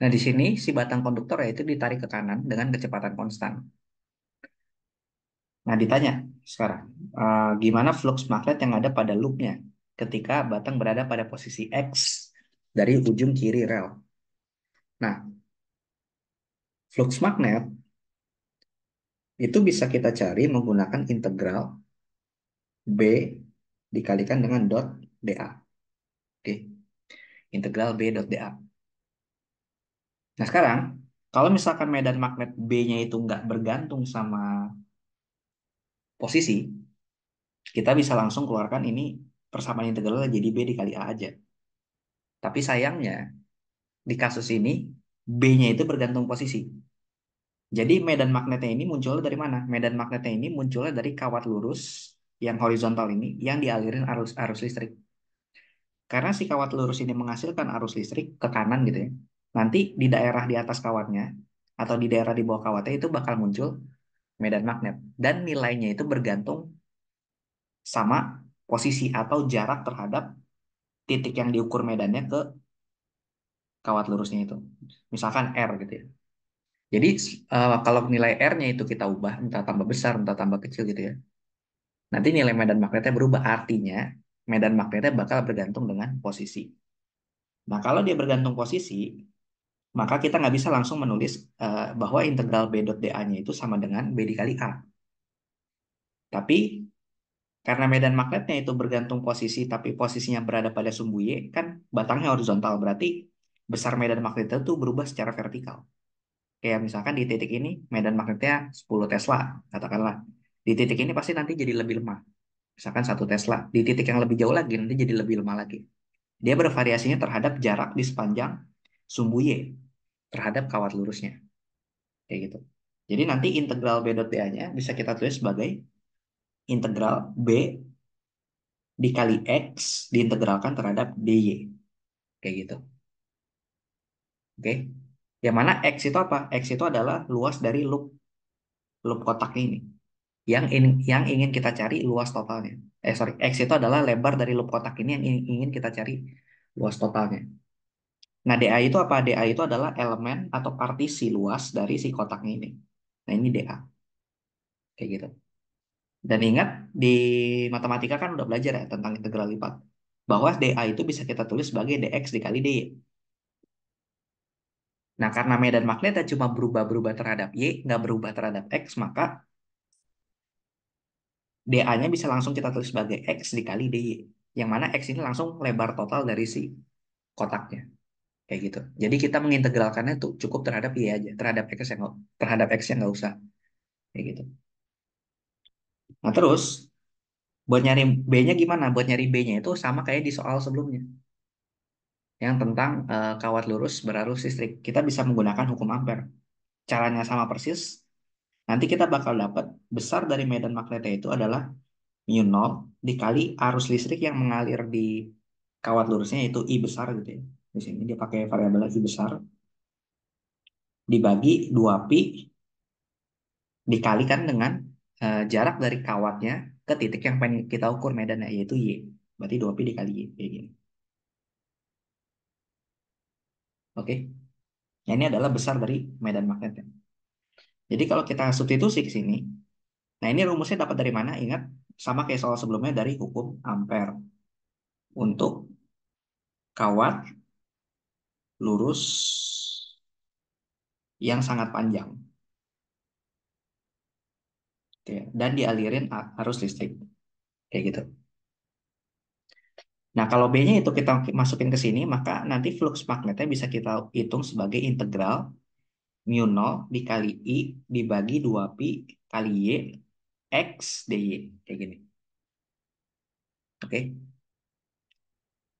Nah, di sini si batang konduktor yaitu ditarik ke kanan dengan kecepatan konstan. Nah, ditanya sekarang, gimana flux magnet yang ada pada loopnya ketika batang berada pada posisi X dari ujung kiri rel. Nah, flux magnet itu bisa kita cari menggunakan integral B dikalikan dengan dot dA. Oke, integral B dot dA. Nah, sekarang kalau misalkan medan magnet B-nya itu nggak bergantung sama posisi, kita bisa langsung keluarkan ini persamaan integralnya jadi B dikali A aja. Tapi sayangnya di kasus ini B-nya itu bergantung posisi. Jadi medan magnetnya ini munculnya dari mana? Medan magnetnya ini munculnya dari kawat lurus yang horizontal ini yang dialirin arus arus listrik. Karena si kawat lurus ini menghasilkan arus listrik ke kanan gitu ya. Nanti di daerah di atas kawatnya atau di daerah di bawah kawatnya itu bakal muncul medan magnet dan nilainya itu bergantung sama posisi atau jarak terhadap titik yang diukur medannya ke kawat lurusnya itu. Misalkan R gitu ya. Jadi kalau nilai R-nya itu kita ubah entah tambah besar entah tambah kecil gitu ya. Nanti nilai medan magnetnya berubah artinya medan magnetnya bakal bergantung dengan posisi. Nah, kalau dia bergantung posisi, maka kita nggak bisa langsung menulis bahwa integral B dot dA-nya itu sama dengan B dikali A. Tapi karena medan magnetnya itu bergantung posisi, tapi posisinya berada pada sumbu Y, kan batangnya horizontal. Berarti besar medan magnetnya itu berubah secara vertikal. Kayak misalkan di titik ini medan magnetnya 10 Tesla, katakanlah. Di titik ini pasti nanti jadi lebih lemah. Misalkan 1 Tesla. Di titik yang lebih jauh lagi nanti jadi lebih lemah lagi. Dia bervariasinya terhadap jarak di sepanjang sumbu Y terhadap kawat lurusnya. Kayak gitu. Jadi nanti integral B dot dA-nya bisa kita tulis sebagai integral B dikali X diintegralkan terhadap DY. Kayak gitu. Oke. Yang mana X itu apa? X itu adalah luas dari loop loop kotak ini. Yang ingin kita cari luas totalnya. Sorry, X itu adalah lebar dari loop kotak ini yang ingin kita cari luas totalnya. Nah, DA itu apa? DA itu adalah elemen atau partisi luas dari si kotaknya ini. Nah, ini DA. Kayak gitu. Dan ingat di matematika kan udah belajar ya tentang integral lipat. Bahwa dA itu bisa kita tulis sebagai dx dikali dy. Nah, karena medan magnetnya cuma berubah-berubah terhadap y, nggak berubah terhadap x, maka dA-nya bisa langsung kita tulis sebagai x dikali dy. Yang mana x ini langsung lebar total dari si kotaknya. Kayak gitu. Jadi kita mengintegralkannya tuh cukup terhadap y aja, terhadap x yang nggak usah. Kayak gitu. Nah, terus buat nyari B-nya gimana? Buat nyari B-nya itu sama kayak di soal sebelumnya. Yang tentang kawat lurus berarus listrik. Kita bisa menggunakan hukum Ampere. Caranya sama persis. Nanti kita bakal dapat besar dari medan magnetnya itu adalah mu nol dikali arus listrik yang mengalir di kawat lurusnya yaitu I besar gitu ya. Di sini dia pakai variabel I besar dibagi 2pi dikalikan dengan jarak dari kawatnya ke titik yang pengen kita ukur medannya yaitu Y. Berarti 2pi dikali Y kayak gini. Oke. Nah, ini adalah besar dari medan magnetnya. Jadi kalau kita substitusi ke sini, nah ini rumusnya dapat dari mana? Ingat, sama kayak soal sebelumnya dari hukum Ampere. Untuk kawat lurus yang sangat panjang. Oke, dan dialirin arus listrik. Kayak gitu. Nah, kalau B-nya itu kita masukin ke sini, maka nanti flux magnetnya bisa kita hitung sebagai integral mu nol dikali I dibagi 2pi kali Y X dy. Kayak gini. Oke.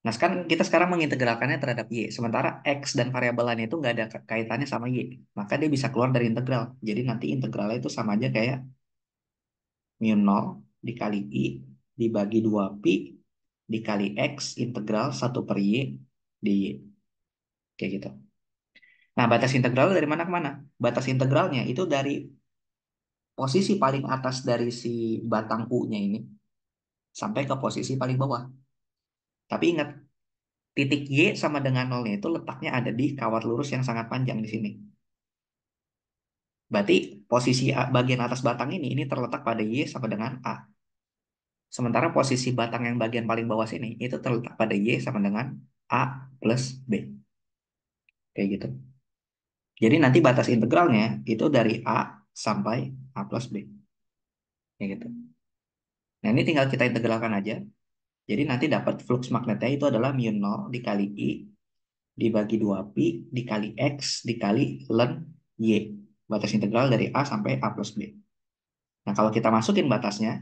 Nah, sekarang kita sekarang mengintegralkannya terhadap Y. Sementara X dan variabel lain itu nggak ada kaitannya sama Y. Maka dia bisa keluar dari integral. Jadi nanti integralnya itu sama aja kayak mu nol dikali I dibagi 2pi dikali X integral 1/Y dy. Kayak gitu. Nah, batas integral dari mana ke mana? Batas integralnya itu dari posisi paling atas dari si batang U-nya ini sampai ke posisi paling bawah. Tapi ingat, titik Y sama dengan nolnya itu letaknya ada di kawat lurus yang sangat panjang di sini. Berarti posisi bagian atas batang ini terletak pada Y sama dengan A. Sementara posisi batang yang bagian paling bawah sini itu terletak pada Y sama dengan A plus B. Kayak gitu. Jadi nanti batas integralnya itu dari A sampai A plus B. Kayak gitu. Nah, ini tinggal kita integralkan aja. Jadi nanti dapat flux magnetnya itu adalah mu nol dikali I dibagi 2pi dikali X dikali ln Y. Batas integral dari A sampai A plus B. Nah, kalau kita masukin batasnya,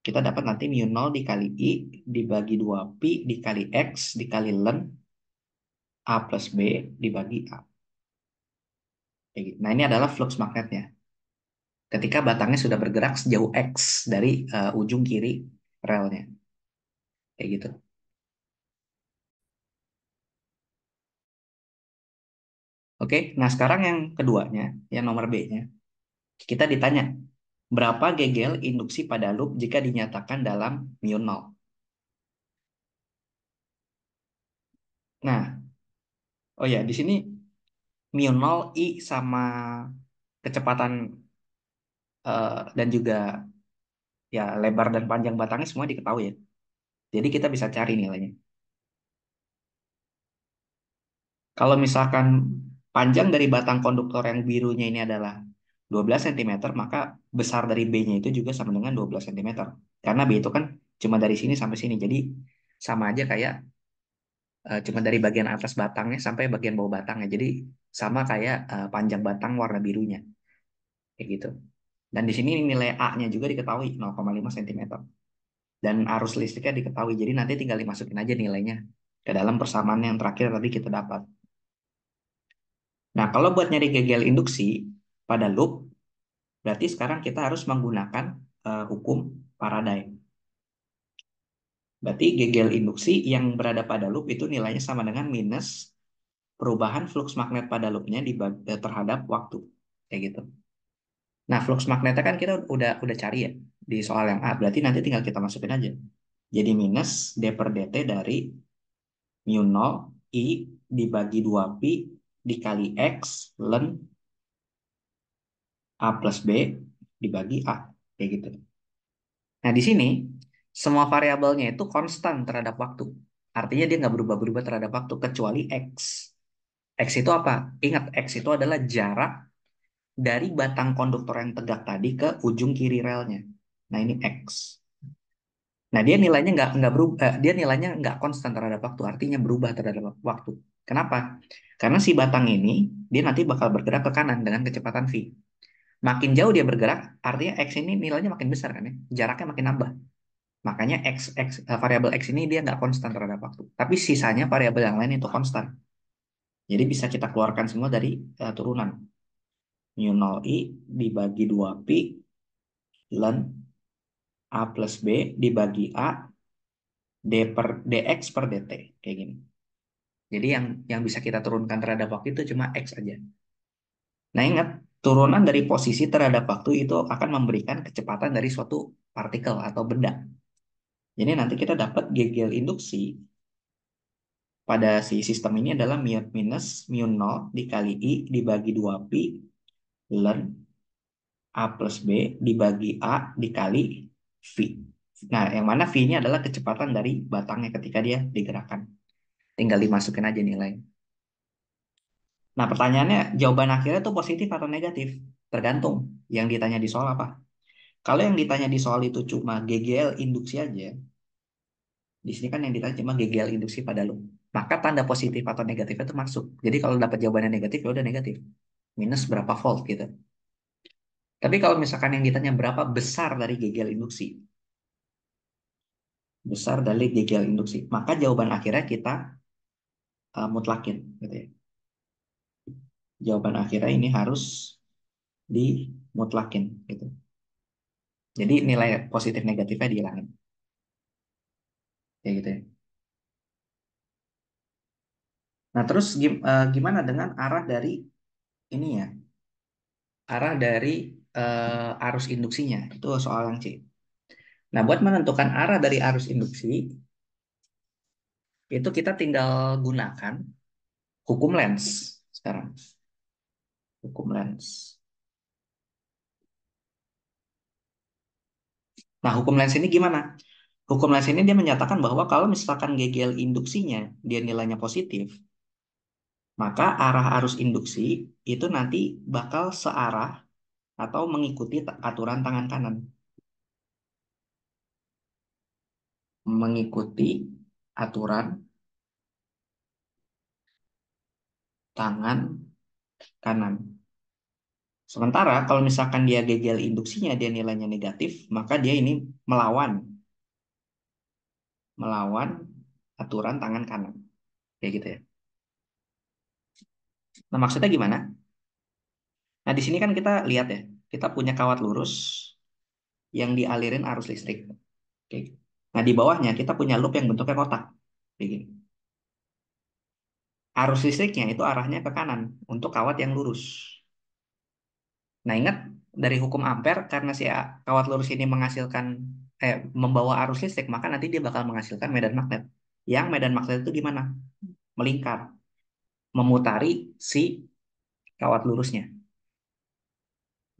kita dapat nanti mu nol dikali I dibagi 2pi dikali X dikali ln A plus B dibagi A. Kayak gitu. Nah, ini adalah flux magnetnya. Ketika batangnya sudah bergerak sejauh X dari ujung kiri relnya. Kayak gitu. Oke, nah sekarang yang keduanya, yang nomor B-nya. Kita ditanya, berapa gegel induksi pada loop jika dinyatakan dalam mu nol? Nah, oh ya, di sini mu nol I sama kecepatan dan juga ya lebar dan panjang batangnya semua diketahui ya. Jadi kita bisa cari nilainya. Kalau misalkan panjang dari batang konduktor yang birunya ini adalah 12 cm, maka besar dari B-nya itu juga sama dengan 12 cm. Karena B itu kan cuma dari sini sampai sini. Jadi sama aja kayak cuma dari bagian atas batangnya sampai bagian bawah batangnya. Jadi sama kayak panjang batang warna birunya. Kayak gitu. Dan di sini nilai A-nya juga diketahui 0,5 cm. Dan arus listriknya diketahui. Jadi nanti tinggal dimasukin aja nilainya ke dalam persamaan yang terakhir tadi kita dapat. Nah, kalau buat nyari gegel induksi pada loop, berarti sekarang kita harus menggunakan hukum Faraday. Berarti gegel induksi yang berada pada loop itu nilainya sama dengan minus perubahan flux magnet pada loopnya terhadap waktu. Kayak gitu. Nah, flux magnetnya kan kita udah cari ya di soal yang A. Berarti nanti tinggal kita masukin aja. Jadi minus d per dt dari mu nol I dibagi 2pi dikali X ln A plus B dibagi A. Kayak gitu. Nah, di sini semua variabelnya itu konstan terhadap waktu. Artinya dia nggak berubah-berubah terhadap waktu kecuali X. X itu apa? Ingat, X itu adalah jarak dari batang konduktor yang tegak tadi ke ujung kiri relnya. Nah, ini X. Nah, dia nilainya nggak berubah, dia nilainya nggak konstan terhadap waktu, artinya berubah terhadap waktu. Kenapa? Karena si batang ini dia nanti bakal bergerak ke kanan dengan kecepatan v. Makin jauh dia bergerak, artinya x ini nilainya makin besar kan ya, jaraknya makin nambah. Makanya variabel x ini dia nggak konstan terhadap waktu. Tapi sisanya variabel yang lain itu konstan. Jadi bisa kita keluarkan semua dari turunan. Mu 0 i dibagi 2 pi ln a plus b dibagi a dx per dt kayak gini. Jadi yang bisa kita turunkan terhadap waktu itu cuma X aja. Nah, ingat, turunan dari posisi terhadap waktu itu akan memberikan kecepatan dari suatu partikel atau benda. Jadi nanti kita dapat Gegel induksi pada si sistem ini adalah minus mu 0 dikali I dibagi 2 pi ln A plus B dibagi A dikali V. Nah, yang mana V ini adalah kecepatan dari batangnya ketika dia digerakkan. Tinggal dimasukin aja nilai. Nah, pertanyaannya jawaban akhirnya itu positif atau negatif? Tergantung yang ditanya di soal apa. Kalau yang ditanya di soal itu cuma GGL induksi aja, di sini kan yang ditanya cuma GGL induksi pada loop. Maka tanda positif atau negatif itu masuk. Jadi kalau dapat jawabannya negatif, ya udah negatif. Minus berapa volt gitu. Tapi kalau misalkan yang ditanya berapa besar dari GGL induksi, besar dari GGL induksi, maka jawaban akhirnya kita mutlakin gitu ya. Jawaban akhirnya ini harus dimutlakin gitu. Jadi nilai positif negatifnya dihilangin. Kayak gitu ya. Nah, terus gimana dengan arah dari ini ya? Arah dari arus induksinya. Itu soal yang C. Nah, buat menentukan arah dari arus induksi, itu kita tinggal gunakan hukum Lenz sekarang. Hukum Lenz. Nah, hukum Lenz ini gimana? Hukum Lenz ini dia menyatakan bahwa kalau misalkan GGL induksinya dia nilainya positif, maka arah arus induksi itu nanti bakal searah atau mengikuti aturan tangan kanan. Mengikuti aturan tangan kanan. Sementara kalau misalkan dia gagal induksinya dia nilainya negatif, maka dia ini melawan melawan aturan tangan kanan. Kayak gitu ya. Nah, maksudnya gimana? Nah, di sini kan kita lihat ya, kita punya kawat lurus yang dialirin arus listrik. Oke. Nah, di bawahnya kita punya loop yang bentuknya kotak. Kayak gini. Arus listriknya itu arahnya ke kanan untuk kawat yang lurus. Nah, ingat dari hukum Ampere karena si kawat lurus ini membawa arus listrik, maka nanti dia bakal menghasilkan medan magnet. Yang medan magnet itu gimana? Melingkar, memutari si kawat lurusnya.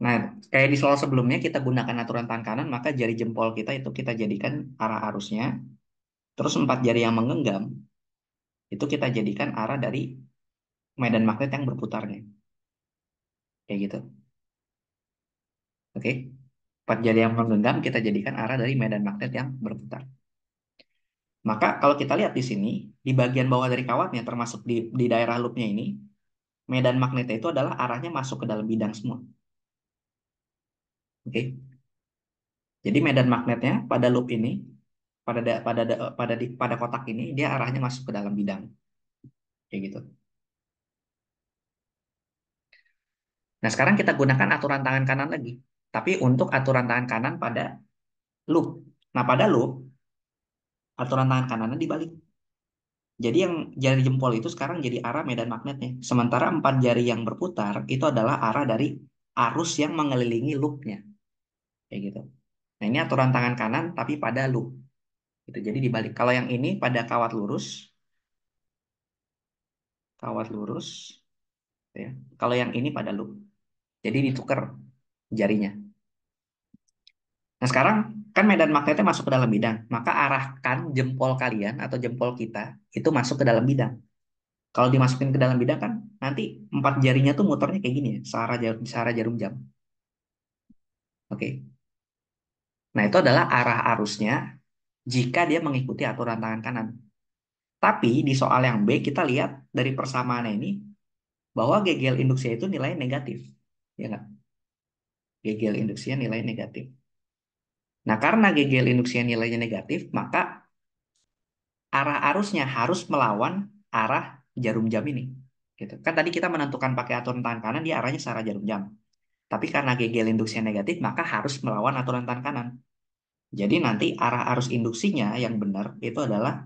Nah, kayak di soal sebelumnya kita gunakan aturan tangan kanan, maka jari jempol kita itu kita jadikan arah arusnya, terus 4 jari yang menggenggam itu kita jadikan arah dari medan magnet yang berputarnya. Kayak gitu. Oke. 4 jari yang menggenggam kita jadikan arah dari medan magnet yang berputar. Maka kalau kita lihat di sini, di bagian bawah dari kawatnya, termasuk di daerah loopnya ini, medan magnetnya itu adalah arahnya masuk ke dalam bidang semua. Oke, jadi medan magnetnya pada loop ini, pada kotak ini, dia arahnya masuk ke dalam bidang, kayak gitu. Nah, sekarang kita gunakan aturan tangan kanan lagi, tapi untuk aturan tangan kanan pada loop. Nah, pada loop, aturan tangan kanannya dibalik. Jadi yang jari jempol itu sekarang jadi arah medan magnetnya. Sementara 4 jari yang berputar itu adalah arah dari arus yang mengelilingi loopnya. Kayak gitu. Nah, ini aturan tangan kanan tapi pada loop. Gitu. Jadi dibalik. Kalau yang ini pada kawat lurus, ya. Kalau yang ini pada loop. Jadi ditukar jarinya. Nah, sekarang Kan medan magnetnya masuk ke dalam bidang, maka arahkan jempol kalian atau jempol kita itu masuk ke dalam bidang. Kalau dimasukin ke dalam bidang kan nanti empat jarinya tuh muternya kayak gini ya, searah jarum jam. Oke. Nah, itu adalah arah arusnya jika dia mengikuti aturan tangan kanan. Tapi di soal yang B kita lihat dari persamaannya ini bahwa GGL induksinya itu nilai negatif. Ya nggak? GGL induksinya nilai negatif. Nah, karena GGL induksinya nilainya negatif, maka arah arusnya harus melawan arah jarum jam ini. Gitu. Kan tadi kita menentukan pakai aturan tangan kanan, dia arahnya searah jarum jam. Tapi karena GGL induksinya negatif, maka harus melawan aturan tangan kanan. Jadi nanti arah arus induksinya yang benar itu adalah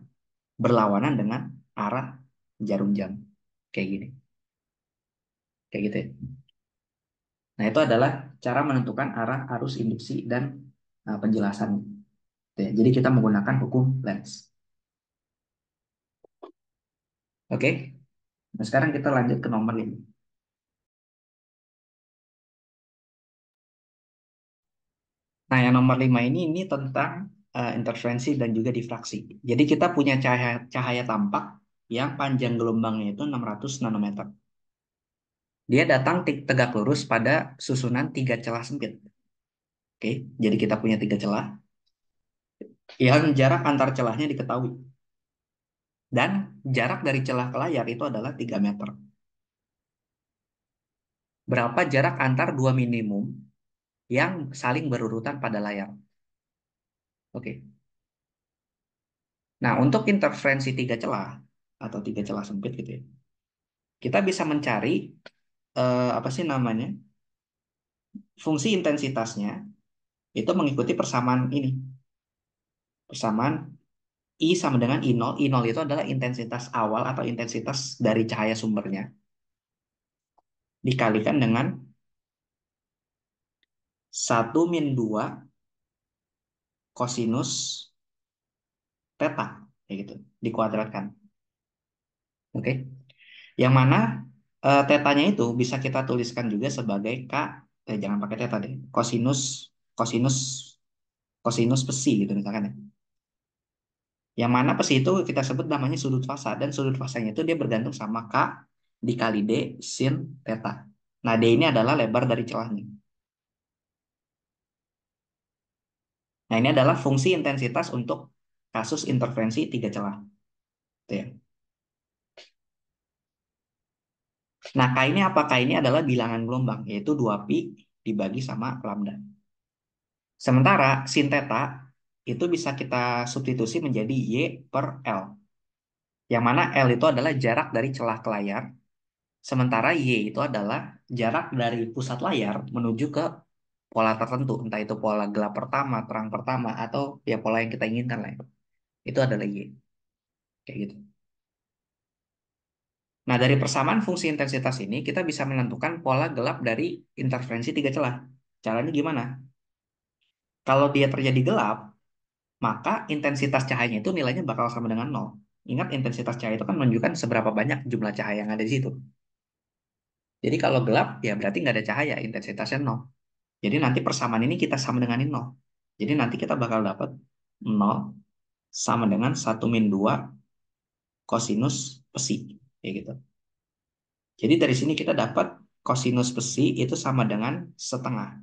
berlawanan dengan arah jarum jam. Kayak gini. Kayak gitu ya. Nah, itu adalah cara menentukan arah arus induksi dan penjelasan. Ya, jadi kita menggunakan hukum Lenz. Oke. Nah, sekarang kita lanjut ke nomor 5. Nah, yang nomor 5 ini tentang interferensi dan juga difraksi. Jadi kita punya cahaya tampak yang panjang gelombangnya itu 600 nanometer. Dia datang tegak lurus pada susunan tiga celah sempit. Oke, jadi kita punya tiga celah yang jarak antar celahnya diketahui. Dan jarak dari celah ke layar itu adalah 3 meter. Berapa jarak antar dua minimum yang saling berurutan pada layar? Oke. Nah, untuk interferensi tiga celah atau tiga celah sempit gitu ya, kita bisa mencari apa sih namanya? Fungsi intensitasnya itu mengikuti persamaan ini. Persamaan I sama dengan I0. I0 itu adalah intensitas awal atau intensitas dari cahaya sumbernya dikalikan dengan 1 min 2 kosinus theta kayak gitu dikuadratkan. Oke. Yang mana tetanya itu bisa kita tuliskan juga sebagai jangan pakai teta deh. Kosinus kosinus psi gitu misalkan ya. Yang mana psi itu kita sebut namanya sudut fasa dan sudut fasanya itu dia bergantung sama K dikali D sin theta. Nah, D ini adalah lebar dari celahnya. Nah, ini adalah fungsi intensitas untuk kasus interferensi tiga celah. Gitu ya. Nah, K ini apa? K ini adalah bilangan gelombang, yaitu 2pi dibagi sama lambda. Sementara sin theta itu bisa kita substitusi menjadi Y per L. Yang mana L itu adalah jarak dari celah ke layar. Sementara Y itu adalah jarak dari pusat layar menuju ke pola tertentu. Entah itu pola gelap pertama, terang pertama, atau ya pola yang kita inginkan lah. Itu adalah Y. Kayak gitu. Nah, dari persamaan fungsi intensitas ini, kita bisa menentukan pola gelap dari interferensi tiga celah. Caranya gimana? Kalau dia terjadi gelap, maka intensitas cahayanya itu nilainya bakal sama dengan nol. Ingat, intensitas cahaya itu kan menunjukkan seberapa banyak jumlah cahaya yang ada di situ. Jadi kalau gelap, ya berarti nggak ada cahaya, intensitasnya nol. Jadi nanti persamaan ini kita sama dengan nol. Jadi nanti kita bakal dapat nol sama dengan 1 min 2 kosinus psi. Kayak gitu. Jadi dari sini kita dapat kosinus psi itu sama dengan setengah.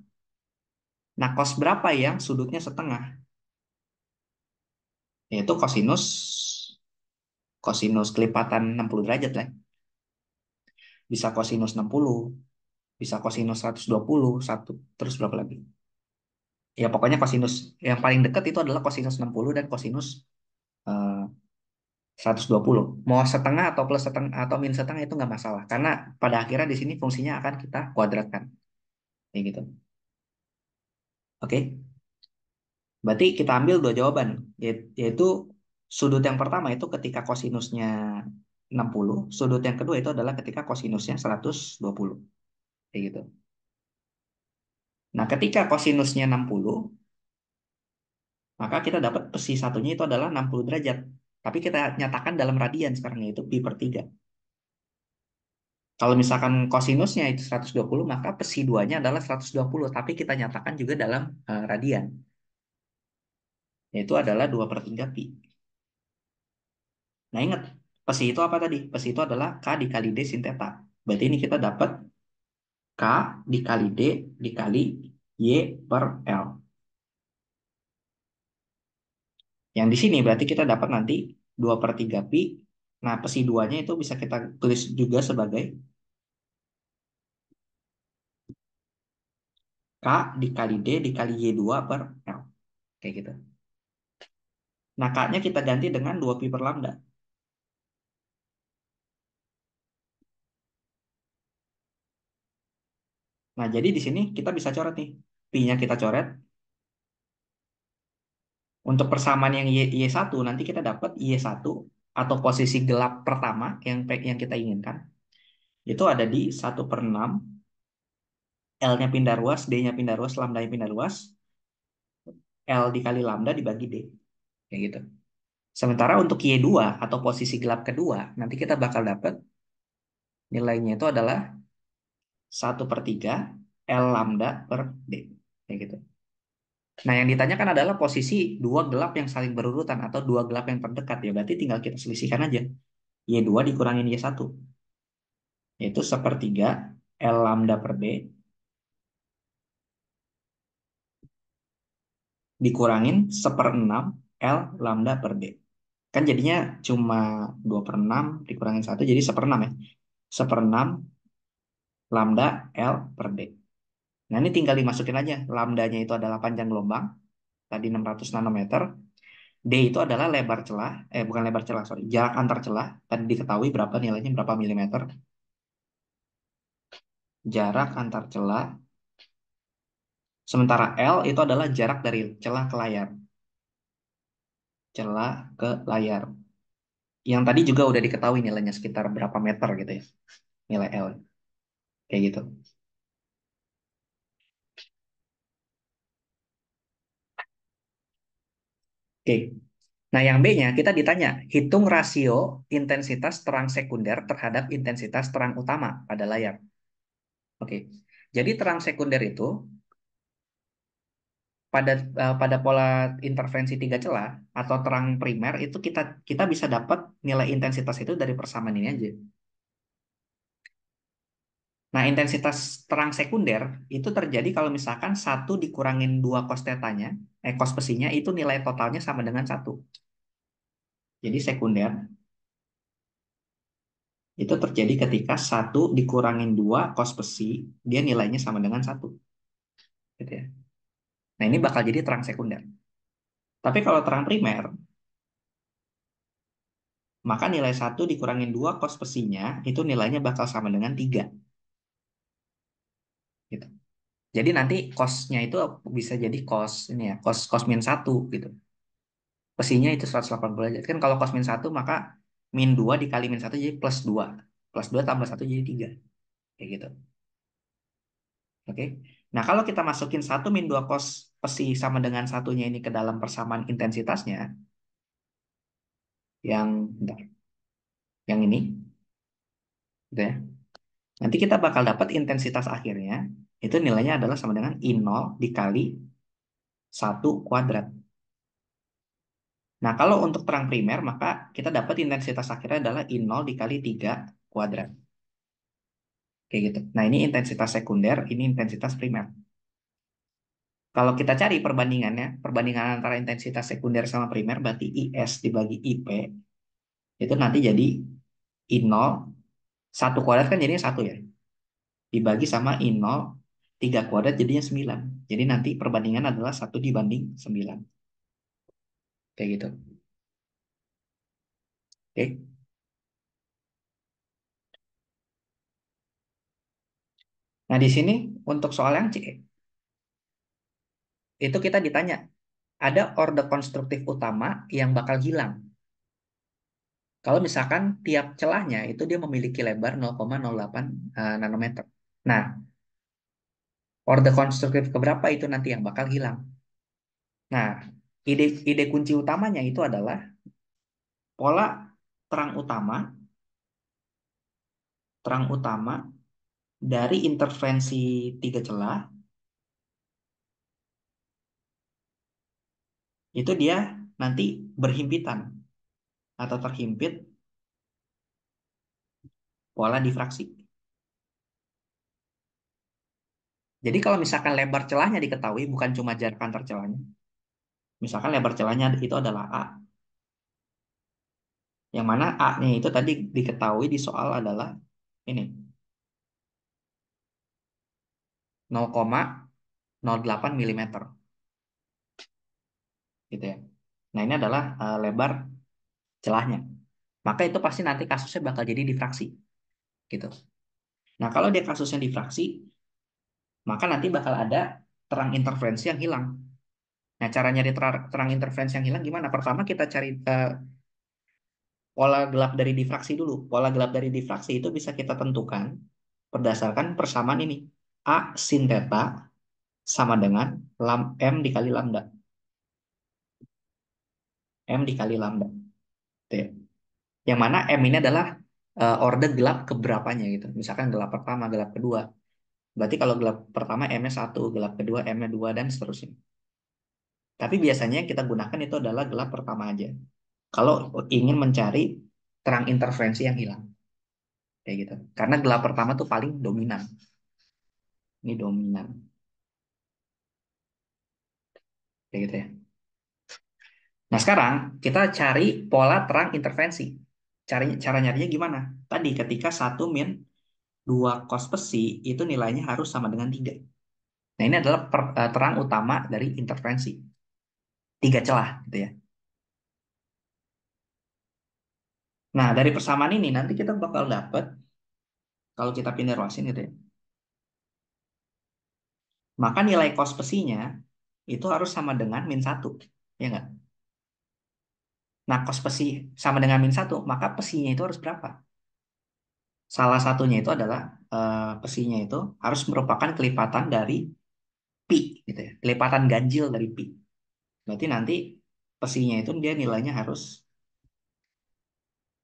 Nah, cos berapa yang sudutnya setengah? Yaitu kosinus kelipatan 60 derajat lah. Bisa kosinus 60, bisa kosinus 120, satu, terus berapa lagi? Ya pokoknya kosinus yang paling dekat itu adalah kosinus 60 dan kosinus eh, 120. Mau setengah atau plus setengah atau min setengah itu nggak masalah. Karena pada akhirnya di sini fungsinya akan kita kuadratkan. Kayak gitu. Oke. Berarti kita ambil dua jawaban. Yaitu sudut yang pertama itu ketika kosinusnya 60. Sudut yang kedua itu adalah ketika kosinusnya 120. Kayak gitu. Nah, ketika kosinusnya 60, maka kita dapat psi satunya itu adalah 60 derajat. Tapi kita nyatakan dalam radian sekarang yaitu pi per 3. Kalau misalkan kosinusnya itu 120, maka psi 2-nya adalah 120. Tapi kita nyatakan juga dalam radian. yaitu adalah 2/3 pi. Nah ingat, psi itu apa tadi? Psi itu adalah K dikali D sin theta. Berarti ini kita dapat K dikali D dikali Y per L. Yang di sini berarti kita dapat nanti 2/3 pi. Nah, psi 2-nya itu bisa kita tulis juga sebagai K dikali D dikali Y2 per L. Kayak gitu. Nah, K-nya kita ganti dengan 2 pi per lambda. Nah, jadi di sini kita bisa coret nih. Pi-nya kita coret. Untuk persamaan yang Y1 nanti kita dapat Y1 atau posisi gelap pertama yang kita inginkan. Itu ada di 1/6. L-nya pindah ruas, D-nya pindah ruas, lambda-nya pindah ruas. L dikali lambda dibagi D. Kayak gitu. Sementara untuk Y2 atau posisi gelap kedua, nanti kita bakal dapat nilainya itu adalah 1/3 L lambda per D. Kayak gitu. Nah, yang ditanyakan adalah posisi dua gelap yang saling berurutan atau dua gelap yang terdekat ya. Berarti tinggal kita selisihkan aja. Y2 dikurangin Y1. Yaitu 1/3 L lambda per D dikurangin 1/6 L lambda per D. Kan jadinya cuma 2/6 dikurangin 1 jadi 1/6 ya. 1/6 lambda L per D. Nah, ini tinggal dimasukin aja. Lambdanya itu adalah panjang gelombang, tadi 600 nanometer. D itu adalah lebar celah, bukan lebar celah, sorry, jarak antar celah. Tadi diketahui berapa nilainya, berapa milimeter. Jarak antar celah. Sementara L itu adalah jarak dari celah ke layar. Celah ke layar. Yang tadi juga udah diketahui nilainya sekitar berapa meter gitu ya. Nilai L. Kayak gitu. Oke. Nah, yang B-nya kita ditanya, hitung rasio intensitas terang sekunder terhadap intensitas terang utama pada layar. Oke. Jadi terang sekunder itu pada pola interferensi tiga celah atau terang primer itu kita kita bisa dapat nilai intensitas itu dari persamaan ini aja. Nah, intensitas terang sekunder itu terjadi kalau misalkan satu dikurangin dua cos tetanya, cos pesinya itu nilai totalnya sama dengan satu. Jadi sekunder itu terjadi ketika satu dikurangin dua cos besi, dia nilainya sama dengan satu, gitu ya. Nah, ini bakal jadi terang sekunder. Tapi kalau terang primer, maka nilai satu dikurangin dua cos besinya itu nilainya bakal sama dengan tiga, gitu. Jadi nanti cosnya itu bisa jadi cos ini ya, cos cos min satu gitu. Besinya itu 180 derajat. Kan kalau cos min satu maka min 2 dikali min satu jadi plus 2. Plus 2 tambah satu jadi 3. Kayak gitu. Oke. Nah, kalau kita masukin satu min 2 cos pesi sama dengan satunya ini ke dalam persamaan intensitasnya, bentar, yang ini, gitu ya. Nanti kita bakal dapat intensitas akhirnya, itu nilainya adalah sama dengan I0 dikali satu kuadrat. Nah, kalau untuk terang primer, maka kita dapat intensitas akhirnya adalah I0 dikali 3 kuadrat. Kayak gitu. Nah, ini intensitas sekunder, ini intensitas primer. Kalau kita cari perbandingannya, perbandingan antara intensitas sekunder sama primer, berarti IS dibagi IP, itu nanti jadi I0, 1 kuadrat kan jadinya 1 ya. Dibagi sama I0, 3 kuadrat jadinya 9. Jadi nanti perbandingan adalah 1/9. Kayak gitu. Oke. Nah, di sini untuk soal yang C, itu kita ditanya, ada orde konstruktif utama yang bakal hilang. Kalau misalkan tiap celahnya itu dia memiliki lebar 0,08 nanometer. Nah, orde konstruktif keberapa itu nanti yang bakal hilang. Nah, ide ide kunci utamanya itu adalah pola terang utama, terang utama dari interferensi 3 celah itu dia nanti berhimpitan atau terhimpit pola difraksi. Jadi kalau misalkan lebar celahnya diketahui, bukan cuma jarak antar celahnya. Misalkan lebar celahnya itu adalah A, yang mana A-nya itu tadi diketahui di soal adalah ini 0,08 mm gitu ya. Nah, ini adalah lebar celahnya. Maka itu pasti nanti kasusnya bakal jadi difraksi gitu. Nah, kalau dia kasusnya difraksi, maka nanti bakal ada terang interferensi yang hilang. Nah, cara nyari terang interferensi yang hilang gimana? Pertama kita cari pola gelap dari difraksi dulu. Pola gelap dari difraksi itu bisa kita tentukan berdasarkan persamaan ini. A sin theta sama dengan M dikali lambda. M dikali lambda. Gitu ya. Yang mana M ini adalah order gelap keberapanya gitu. Misalkan gelap pertama, gelap kedua. Berarti kalau gelap pertama M-nya 1, gelap kedua M-nya 2, dan seterusnya. Tapi biasanya yang kita gunakan itu adalah gelap pertama aja. Kalau ingin mencari terang interferensi yang hilang. Kayak gitu. Karena gelap pertama tuh paling dominan. Ini dominan. Kayak gitu ya. Nah sekarang kita cari pola terang intervensi. Cara nyarinya gimana? Tadi ketika 1 min 2 cos besi itu nilainya harus sama dengan 3. Nah ini adalah terang utama dari intervensi. 3 celah gitu ya. Nah dari persamaan ini nanti kita bakal dapat kalau kita pindah ruasin gitu ya. Maka nilai cos besinya itu harus sama dengan min 1. Ya nggak? Nah cos besi sama dengan min 1, maka besinya itu harus berapa? Salah satunya itu adalah besinya itu harus merupakan kelipatan dari pi gitu ya. Kelipatan ganjil dari pi. Berarti nanti besinya itu dia nilainya harus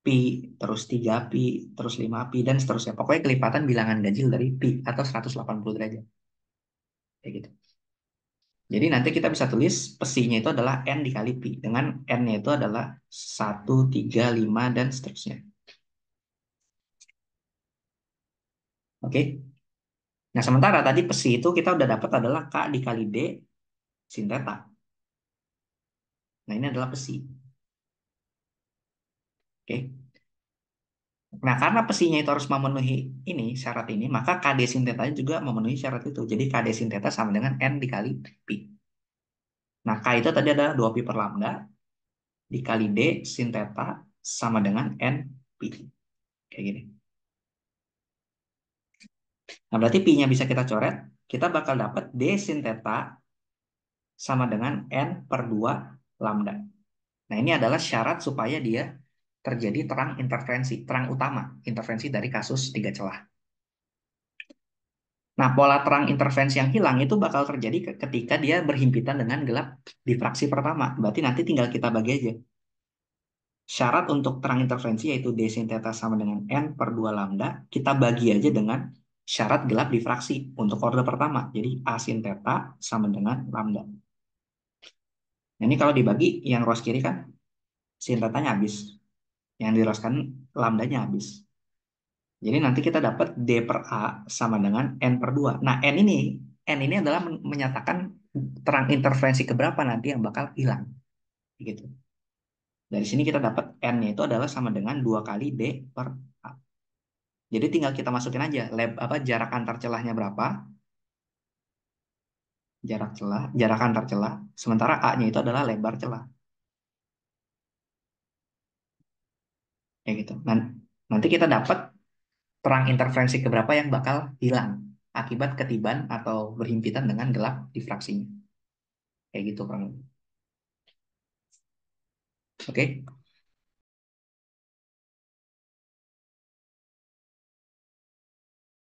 pi, terus 3 pi, terus 5 pi, dan seterusnya. Pokoknya kelipatan bilangan ganjil dari pi atau 180 derajat. Kayak gitu. Jadi nanti kita bisa tulis pesinya itu adalah n dikali pi. Dengan n-nya itu adalah 1, 3, 5, dan seterusnya. Oke. Nah, sementara tadi pesi itu kita udah dapat adalah K dikali D sin theta. Nah, ini adalah pesi. Oke. Nah, karena pesinya itu harus memenuhi ini syarat ini, maka KD sin theta juga memenuhi syarat itu. Jadi KD sin theta sama dengan N dikali pi. Nah, K itu tadi adalah 2 pi per lambda dikali D sin theta sama dengan N pi. Kayak gini. Nah, berarti pi-nya bisa kita coret. Kita bakal dapat D sin theta sama dengan N per 2 lambda. Nah, ini adalah syarat supaya dia terjadi terang interferensi, terang utama, intervensi dari kasus 3 celah. Nah, pola terang intervensi yang hilang itu bakal terjadi ketika dia berhimpitan dengan gelap difraksi pertama. Berarti nanti tinggal kita bagi aja. Syarat untuk terang intervensi yaitu D sin theta sama dengan N per 2 lambda, kita bagi aja dengan syarat gelap difraksi untuk order pertama. Jadi A sin theta sama dengan lambda. Nah, ini kalau dibagi, yang ruas kiri kan sin theta-nya habis. Yang di ruas kanan lambdanya habis. Jadi nanti kita dapat D per A sama dengan N per 2. Nah, N ini adalah menyatakan terang interferensi keberapa nanti yang bakal hilang. Gitu. Dari sini kita dapat N-nya itu adalah sama dengan 2 kali D per A. Jadi tinggal kita masukin aja jarak antar celahnya berapa, jarak antar celah, sementara A-nya itu adalah lebar celah. Kayak gitu. Nanti kita dapat terang interferensi keberapa yang bakal hilang akibat ketiban atau berhimpitan dengan gelap difraksinya. Kayak gitu, Bang. Oke.